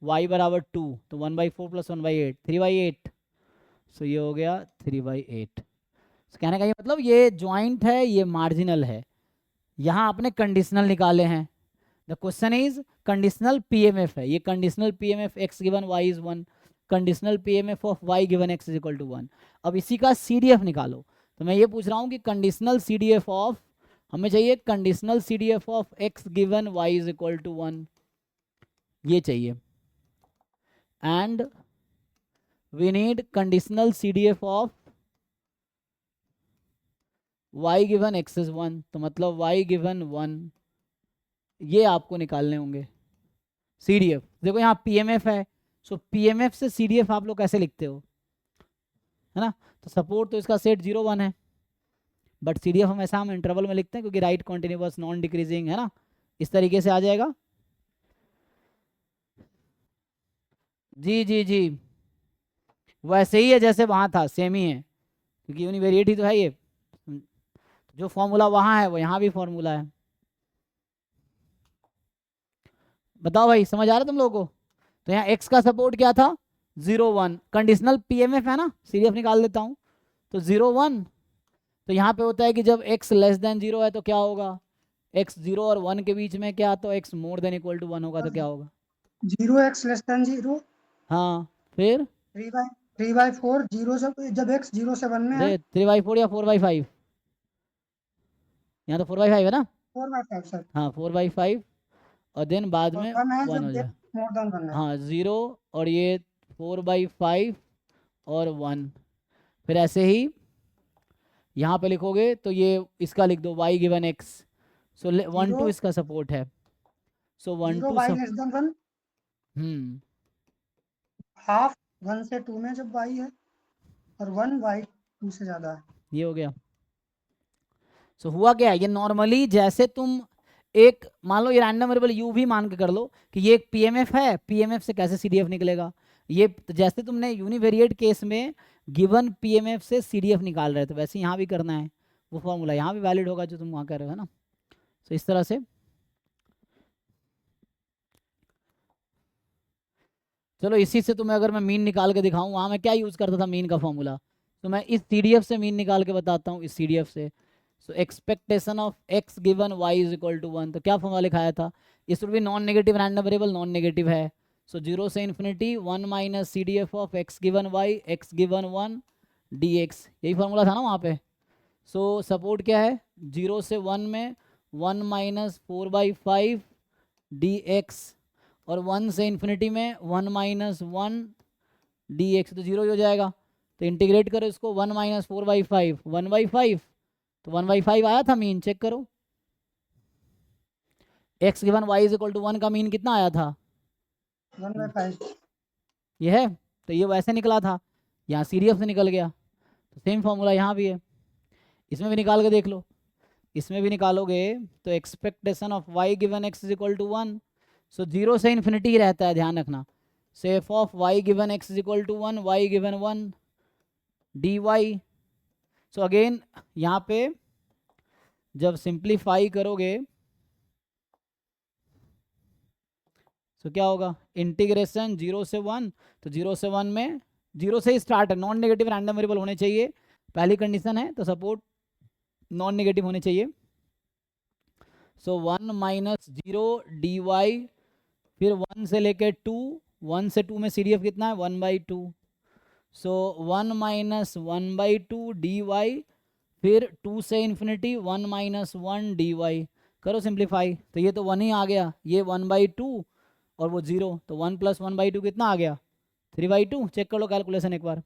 y बराबर 2, तो 1/4 प्लस 1/8 3/8, सो ये हो गया 3/8। कहने का ये मतलब ये ज्वाइंट है, ये मार्जिनल है। यहाँ आपने कंडीशनल निकाले हैं, the question is conditional PMF है, ये conditional PMF x given y is 1, conditional PMF of y given x is equal to 1। अब इसी का CDF निकालो, तो मैं ये पूछ रहा हूँ कि कंडीशनल CDF ऑफ, हमें चाहिए conditional CDF of x given y is equal to 1, ये चाहिए, and we need conditional CDF of y given x is 1, तो मतलब y गिवन 1, ये आपको निकालने होंगे CDF। देखो यहाँ PMF है, सो PMF से CDF आप लोग कैसे लिखते हो, है ना। तो सपोर्ट तो इसका सेट 0 1 है, बट CDF हम ऐसा हम इंटरवल में लिखते हैं क्योंकि राइट कॉन्टिन्यूअस नॉन डिक्रीजिंग है ना, इस तरीके से आ जाएगा। जी जी जी, वैसे ही है जैसे वहाँ था, सेम ही है, क्योंकि यूनिवेरिएट ही तो है ये, जो फॉर्मूला वहाँ है वो यहाँ भी फॉर्मूला है। बताओ भाई, समझ आ रहा है तुम लोगों को। तो यहाँ x का सपोर्ट क्या था 0 1, कंडीशनल PMF है ना, CDF निकाल देता हूँ, तो 0 1, तो यहाँ पे होता है कि जब x लेस देन 0 है तो क्या होगा, x 0 और 1 के बीच में क्या, तो x more than equal to 1 होगा, तो क्या होगा
0x लेस देन 0,
हाँ, फिर
3/4 0 जब x 0 से 1 में है,
3/4 या 4/5, यहाँ तो 4/5 है ना,
4/5 सर,
हाँ 4/5, और देन बाद
और
में
1 है
1 हो
जब
जाए,
x मोर देन 1 है।
हाँ 0 और ये 4/5 और 1, फिर ऐसे ही यहाँ पे लिखोगे तो ये इसका लिख दो y गिवन x, सो 1 2 इसका सपोर्ट है, सो 1
0
2
y लेस देन 1, हाफ 1 से 2 में जब y है, और 1 y 2 से ज्यादा है।
ये हो गया। सो हुआ क्या है, ये नॉर्मली जैसे तुम एक मान लो ये रैंडम वेरिएबल u भी मान के कर लो कि ये एक PMF है, PMF से कैसे CDF निकलेगा, ये जैसे तुमने यूनिवेरिएट केस में गिवन PMF से CDF निकाल रहे थे वैसे यहाँ भी करना है, वो फॉर्मूला यहाँ भी वैलिड होगा जो तुम वहाँ कर रहे हो, है ना। तो इस तरह से चलो, इसी से तुम्हें अगर मैं मीन निकाल के दिखाऊं, वहाँ मैं क्या यूज़ करता था मीन का फॉर्मूला, तो मैं इस CDF से मीन निकाल के बताता हूँ, इस CDF से। So expectation of x given y is equal to 1, तो क्या फॉर्मूला लिखाया था, इस भी non negative random variable, non negative है, सो 0 से infinity 1 minus CDF of x given y x given 1 dx, यही फॉर्मूला था ना वहाँ पे। सो सपोर्ट क्या है 0 से 1 में 1 माइनस 4/5 dx, और 1 से इन्फिनिटी में 1 माइनस 1 dx, तो 0 ही हो जाएगा। तो इंटीग्रेट करो इसको, 1 माइनस 4/5 1/5, तो 1/5 आया था मीन, चेक करो। x given y is equal to 1 का मीन कितना आया था
1/5,
ये है, तो ये वैसे निकला था, यहाँ CDF से निकल गया, तो सेम फॉर्मूला यहाँ भी है, इसमें भी निकाल के देख लो, इसमें भी निकालोगे तो expectation of y given x is equal to 1, so 0 से इन्फिनिटी ही रहता है, ध्यान रखना। So f of y given x is equal to 1 y given 1 dy। So again यहाँ पे जब सिंप्लीफाई करोगे तो क्या होगा, इंटीग्रेशन 0 से 1, तो 0 से 1 में 0 से ही स्टार्ट है, नॉन नेगेटिव रैंडम वेरिएबल होने चाहिए, पहली कंडीशन है, तो सपोर्ट नॉन नेगेटिव होने चाहिए। सो 1 माइनस 0 डी वाई, फिर 1 से लेके 2, 1 से 2 में CDF कितना है 1/2, सो 1 माइनस 1/2 डी वाई, फिर 2 से इन्फिनिटी 1 माइनस 1 डी वाई। करो सिंप्लीफाई, तो ये तो 1 ही आ गया, ये 1/2 और वो 0, तो 1 प्लस 1/2 कितना आ गया 3/2। चेक कर लो कैलकुलेशन एक बार,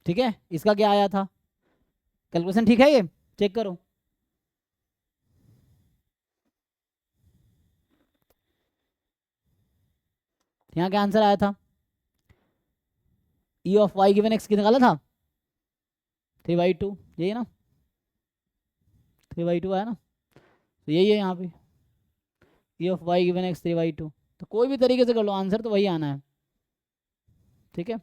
ठीक है। इसका क्या आया था कैलकुलेशन, ठीक है ये, चेक करो। यहाँ क्या आंसर आया था, E of Y given X कितना निकाला था 3/2, यही ना 3/2 आया ना, तो यही है यहाँ पे E of Y given X 3/2। तो कोई भी तरीके से कर लो, आंसर तो वही आना है, ठीक है।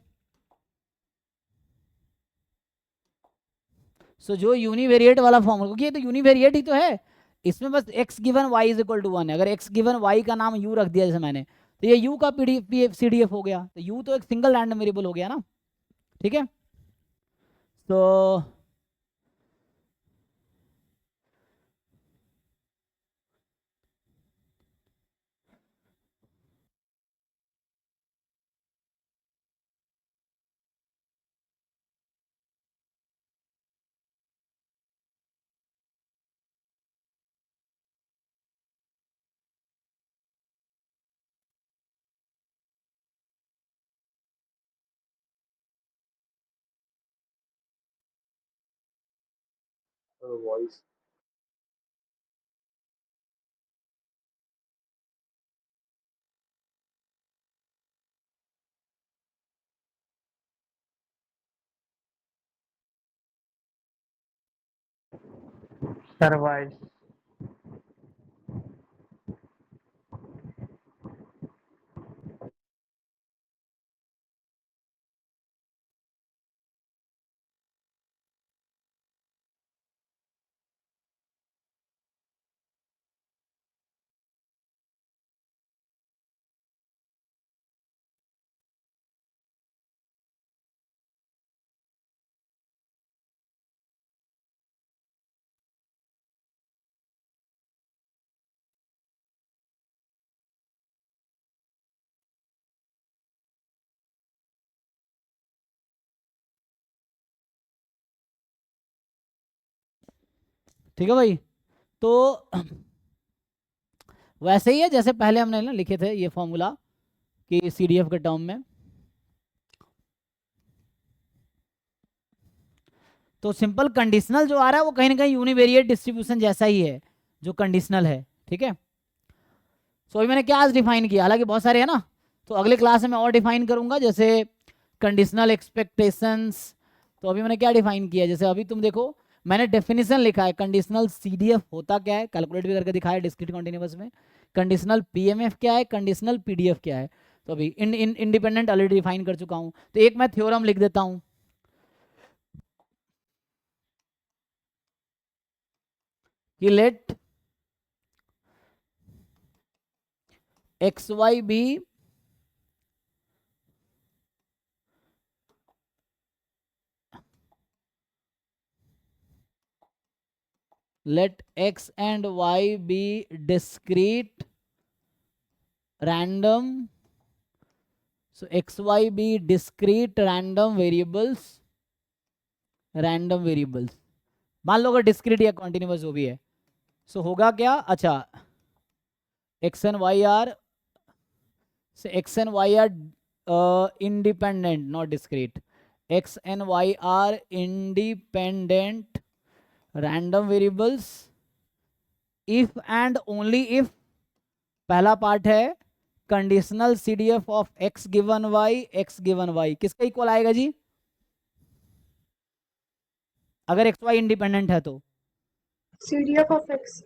सो जो यूनिवेरिएट वाला फॉर्मूला, क्योंकि ये तो यूनिवेरिएट ही तो है, इसमें बस x given y is equal to 1 है। अगर x गिवन y का नाम u रख दिया जैसे मैंने, तो ये u का CDF हो गया, तो u तो एक सिंगल रैंडम वेरिएबल हो गया ना, ठीक है। तो
वॉइस
Survive.
ठीक है भाई, तो वैसे ही है जैसे पहले हमने ना लिखे थे ये फॉर्मूला कि CDF के टर्म में, तो सिंपल कंडीशनल जो आ रहा है वो कहीं ना कहीं यूनिवेरिएट डिस्ट्रीब्यूशन जैसा ही है जो कंडीशनल है, ठीक है। सो अभी मैंने क्या आज डिफाइन किया, हालांकि बहुत सारे है ना, तो अगले क्लास में मैं और डिफाइन करूंगा, जैसे कंडीशनल एक्सपेक्टेशंस। तो अभी मैंने क्या डिफाइन किया, जैसे अभी तुम देखो मैंने डेफिनेशन लिखा है, कंडीशनल CDF होता क्या है, कैलकुलेट भी करके दिखाया डिस्क्रीट कॉन्टिन्यूअस में। कंडीशनल PMF क्या है, कंडीशनल PDF क्या है। तो अभी इंडिपेंडेंट ऑलरेडी डिफाइन कर चुका हूँ, तो एक मैं थ्योरम लिख देता हूँ कि let XY be let x and y be discrete random, so xy be discrete random variables, मान लो अगर डिस्क्रीट या कॉन्टिन्यूअस जो भी है, सो होगा क्या, अच्छा x and y are independent not discrete, x and y are independent random variables if and only if पहला पार्ट है conditional CDF of x given y किसका इक्वल आएगा जी, अगर xy इंडिपेंडेंट है तो
CDF of x.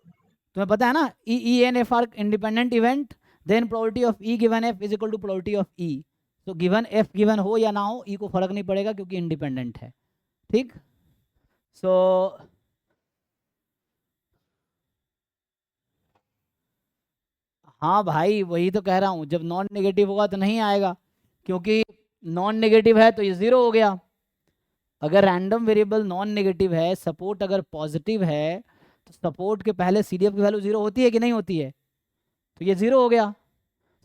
तुम्हें पता है ना, E and F are independent event, then probability of E given F is equal to probability of E। तो गिवन F गिवन हो या ना हो, E को फर्क नहीं पड़ेगा क्योंकि इंडिपेंडेंट है, ठीक। सो हाँ भाई वही तो कह रहा हूँ, जब नॉन नेगेटिव होगा तो नहीं आएगा, क्योंकि नॉन नेगेटिव है तो ये 0 हो गया, अगर रैंडम वेरिएबल नॉन नेगेटिव है, सपोर्ट अगर पॉजिटिव है, तो सपोर्ट के पहले CDF की वैल्यू 0 होती है कि नहीं होती है? तो ये 0 हो गया।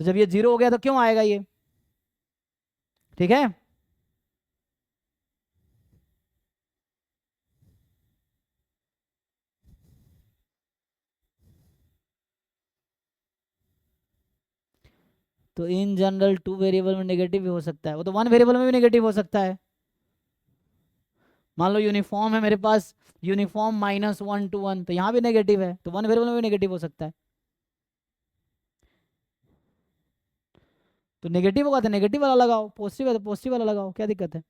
तो जब ये 0 हो गया तो क्यों आएगा ये? ठीक है, तो इन जनरल 2 वेरिएबल में नेगेटिव भी हो सकता है, वो तो 1 वेरिएबल में भी नेगेटिव हो सकता है। मान लो यूनिफॉर्म है मेरे पास, यूनिफॉर्म -1 to 1, तो यहाँ भी नेगेटिव है, तो 1 वेरिएबल में भी नेगेटिव हो सकता है। तो नेगेटिव होगा तो नेगेटिव वाला लगाओ, पॉजिटिव है तो पॉजिटिव वाला लगाओ, क्या दिक्कत है?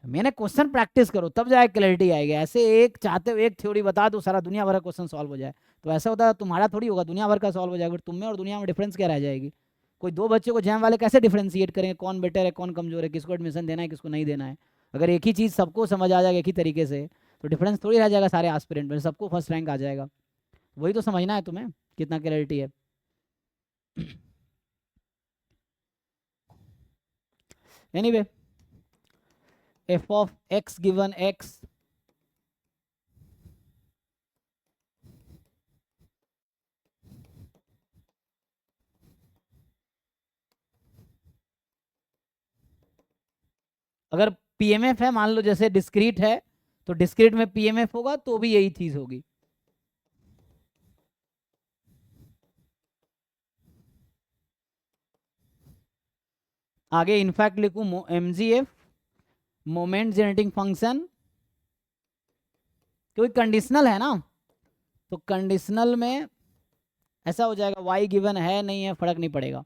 मैंने क्वेश्चन प्रैक्टिस करो तब जाए क्लैरिटी आएगी। ऐसे एक चाहते हो एक थ्योरी बता दो सारा दुनिया भर का क्वेश्चन सॉल्व हो जाए, तो ऐसा होता है तुम्हारा थोड़ी होगा, दुनिया भर का सॉल्व हो जाएगा। तुम में और दुनिया में डिफरेंस क्या रह जाएगी? कोई दो बच्चों को जैम वाले कैसे डिफ्रेंशिएट करेंगे, कौन बेटर है कौन कमजोर है, किसको एडमिशन देना है किसको नहीं देना है? अगर एक ही चीज़ सबको समझ आ जाएगा एक ही तरीके से, तो डिफरेंस थोड़ी रह जाएगा सारे एस्पिरेंट में, सबको फर्स्ट रैंक आ जाएगा। वही तो समझना है तुम्हें, कितना क्लैरिटी है। Anyway, f of x given x अगर PMF है, मान लो जैसे डिस्क्रीट है, तो डिस्क्रीट में PMF होगा तो भी यही चीज होगी। आगे इनफैक्ट लिखूं MGF मोमेंट जेनरेटिंग फंक्शन, क्योंकि कंडीशनल है ना, तो कंडीशनल में ऐसा हो जाएगा y गिवन है नहीं है फर्क नहीं पड़ेगा।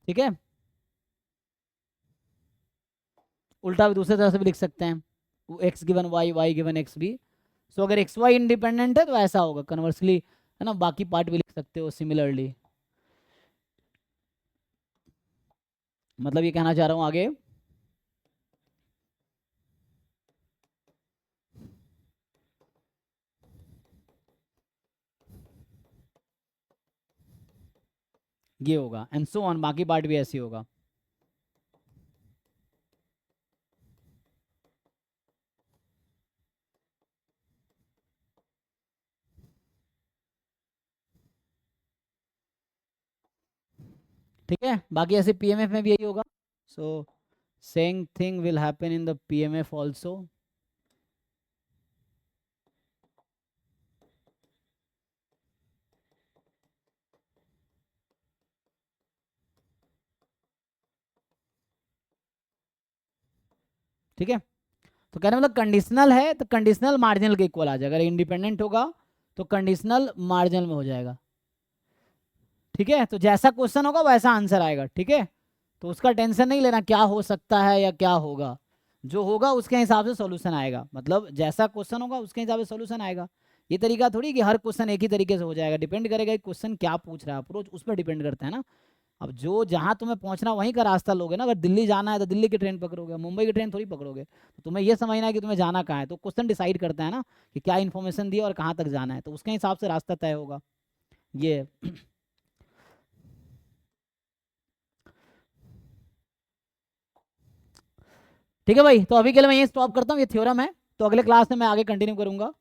ठीक है, उल्टा भी दूसरे तरह से भी लिख सकते हैं, x given y, y given x भी। सो अगर x y इंडिपेंडेंट है तो ऐसा होगा, कन्वर्सली है ना, बाकी पार्ट भी लिख सकते हो सिमिलरली। मतलब ये कहना चाह रहा हूं आगे, ये होगा एंड सो ऑन, बाकी पार्ट भी ऐसे होगा। ठीक है, बाकी ऐसे PMF में भी यही होगा। So same thing will happen in the PMF also. ठीक है, तो कहने मतलब कंडीशनल है तो कंडीशनल मार्जिनल के इक्वल आ जाएगा, अगर इंडिपेंडेंट होगा तो कंडीशनल मार्जिनल में हो जाएगा। ठीक है, तो जैसा क्वेश्चन होगा वैसा आंसर आएगा। ठीक है, तो उसका टेंशन नहीं लेना क्या हो सकता है या क्या होगा, जो होगा उसके हिसाब से सॉल्यूशन आएगा। मतलब जैसा क्वेश्चन होगा उसके हिसाब से सॉल्यूशन आएगा। ये तरीका थोड़ी कि हर क्वेश्चन एक ही तरीके से हो जाएगा, डिपेंड करेगा कि क्वेश्चन क्या पूछ रहा है, अप्रोच उस पर डिपेंड करता है ना। अब जो जहाँ तुम्हें पहुँचना वहीं का रास्ता लोगे ना, अगर दिल्ली जाना है तो दिल्ली की ट्रेन पकड़ोगे, मुंबई की ट्रेन थोड़ी पकड़ोगे। तो तुम्हें ये समझना है कि तुम्हें जाना कहाँ है, तो क्वेश्चन डिसाइड करता है ना कि क्या इन्फॉर्मेशन दी और कहाँ तक जाना है, तो उसके हिसाब से रास्ता तय होगा। ये ठीक है भाई, तो अभी के लिए मैं ये स्टॉप करता हूँ, ये थ्योरम है, तो अगले क्लास में मैं आगे कंटिन्यू करूंगा।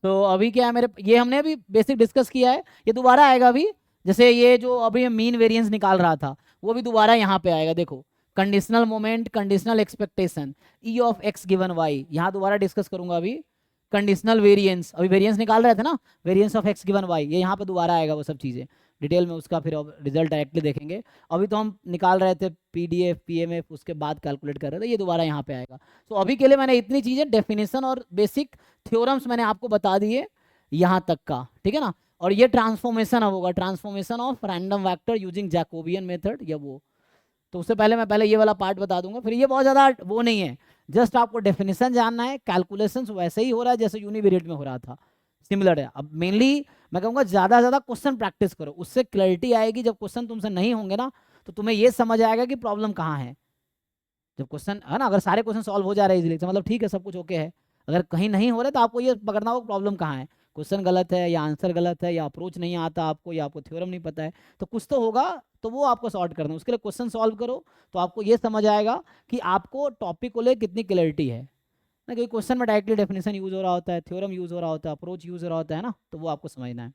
तो अभी क्या है मेरे, ये हमने अभी बेसिक डिस्कस किया है, ये दोबारा आएगा अभी। जैसे ये जो अभी मीन वेरिएंस निकाल रहा था वो भी दोबारा यहाँ पे आएगा। देखो conditional moment, conditional expectation, E of x given Y, यहाँ दोबारा डिस्कस करूंगा अभी। कंडीशनल वेरिएंस, अभी वेरिएंस निकाल रहे थे ना, variance of x given Y, ये यहाँ पे दोबारा आएगा वो सब चीज़ें डिटेल में, उसका फिर रिजल्ट डायरेक्टली देखेंगे। अभी तो हम निकाल रहे थे PDF PMF, उसके बाद कैलकुलेट कर रहे थे, ये दोबारा यहाँ पे आएगा। तो अभी के लिए मैंने इतनी चीज़ें डेफिनेशन और बेसिक थ्योरम्स मैंने आपको बता दिए यहाँ तक का। ठीक है ना, और ये ट्रांसफॉर्मेशन अब होगा, transformation of random vector using Jacobian method या वो। तो उससे पहले मैं पहले ये वाला पार्ट बता दूंगा, फिर ये बहुत ज़्यादा वो नहीं है, जस्ट आपको डेफिनेशन जानना है, कैलकुलेशंस वैसे ही हो रहा है जैसे यूनिवेरिएट में हो रहा था, सिमिलर है। अब मेनली मैं कहूँगा ज़्यादा से ज़्यादा क्वेश्चन प्रैक्टिस करो, उससे क्लैरिटी आएगी। जब क्वेश्चन तुमसे नहीं होंगे ना तो तुम्हें ये समझ आएगा कि प्रॉब्लम कहाँ है। जब क्वेश्चन है ना, अगर सारे क्वेश्चन सॉल्व हो जा रहे हैं इजीली तो मतलब ठीक है, सब कुछ ओके है। अगर कहीं नहीं हो रहे तो आपको ये पकड़ना होगा प्रॉब्लम कहाँ है। क्वेश्चन गलत है या आंसर गलत है या अप्रोच नहीं आता आपको या आपको थ्योरम नहीं पता है, तो कुछ तो होगा, तो वो आपको सॉर्ट करना है। उसके लिए क्वेश्चन सॉल्व करो तो आपको ये समझ आएगा कि आपको टॉपिक को लेकर कितनी क्लैरिटी है ना, क्योंकि क्वेश्चन में डायरेक्टली डेफिनेशन यूज हो रहा होता है, थ्योरम यूज हो रहा होता है, अप्रोच यूज हो रहा होता है ना, तो वो आपको समझना है।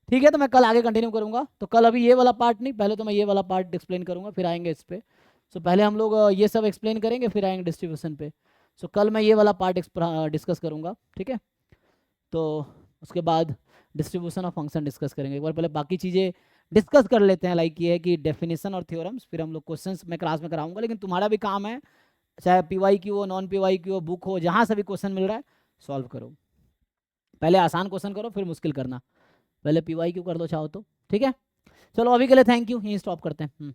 ठीक है, तो मैं कल आगे कंटिन्यू करूंगा। तो कल अभी ये वाला पार्ट नहीं, पहले तो मैं ये वाला पार्ट एक्सप्लेन करूंगा, फिर आएंगे इस पे। सो पहले हम लोग ये सब एक्सप्लेन करेंगे, फिर आएंगे डिस्ट्रीब्यूशन पे। सो कल मैं ये वाला पार्ट डिस्कस करूंगा, ठीक है। तो उसके बाद डिस्ट्रीब्यूशन ऑफ फंक्शन डिस्कस करेंगे। एक बार पहले बाकी चीज़ें डिस्कस कर लेते हैं, लाइक ये है कि डेफिनेशन और थ्योरम्स, फिर हम लोग क्वेश्चंस मैं क्लास में कराऊंगा। लेकिन तुम्हारा भी काम है, चाहे PYQ हो, नॉन PYQ हो, बुक हो, जहाँ से भी क्वेश्चन मिल रहा है सॉल्व करो। पहले आसान क्वेश्चन करो, फिर मुश्किल करना। पहले PYQ कर दो चाहो तो, ठीक है। चलो अभी के लिए थैंक यू, यहीं स्टॉप करते हैं।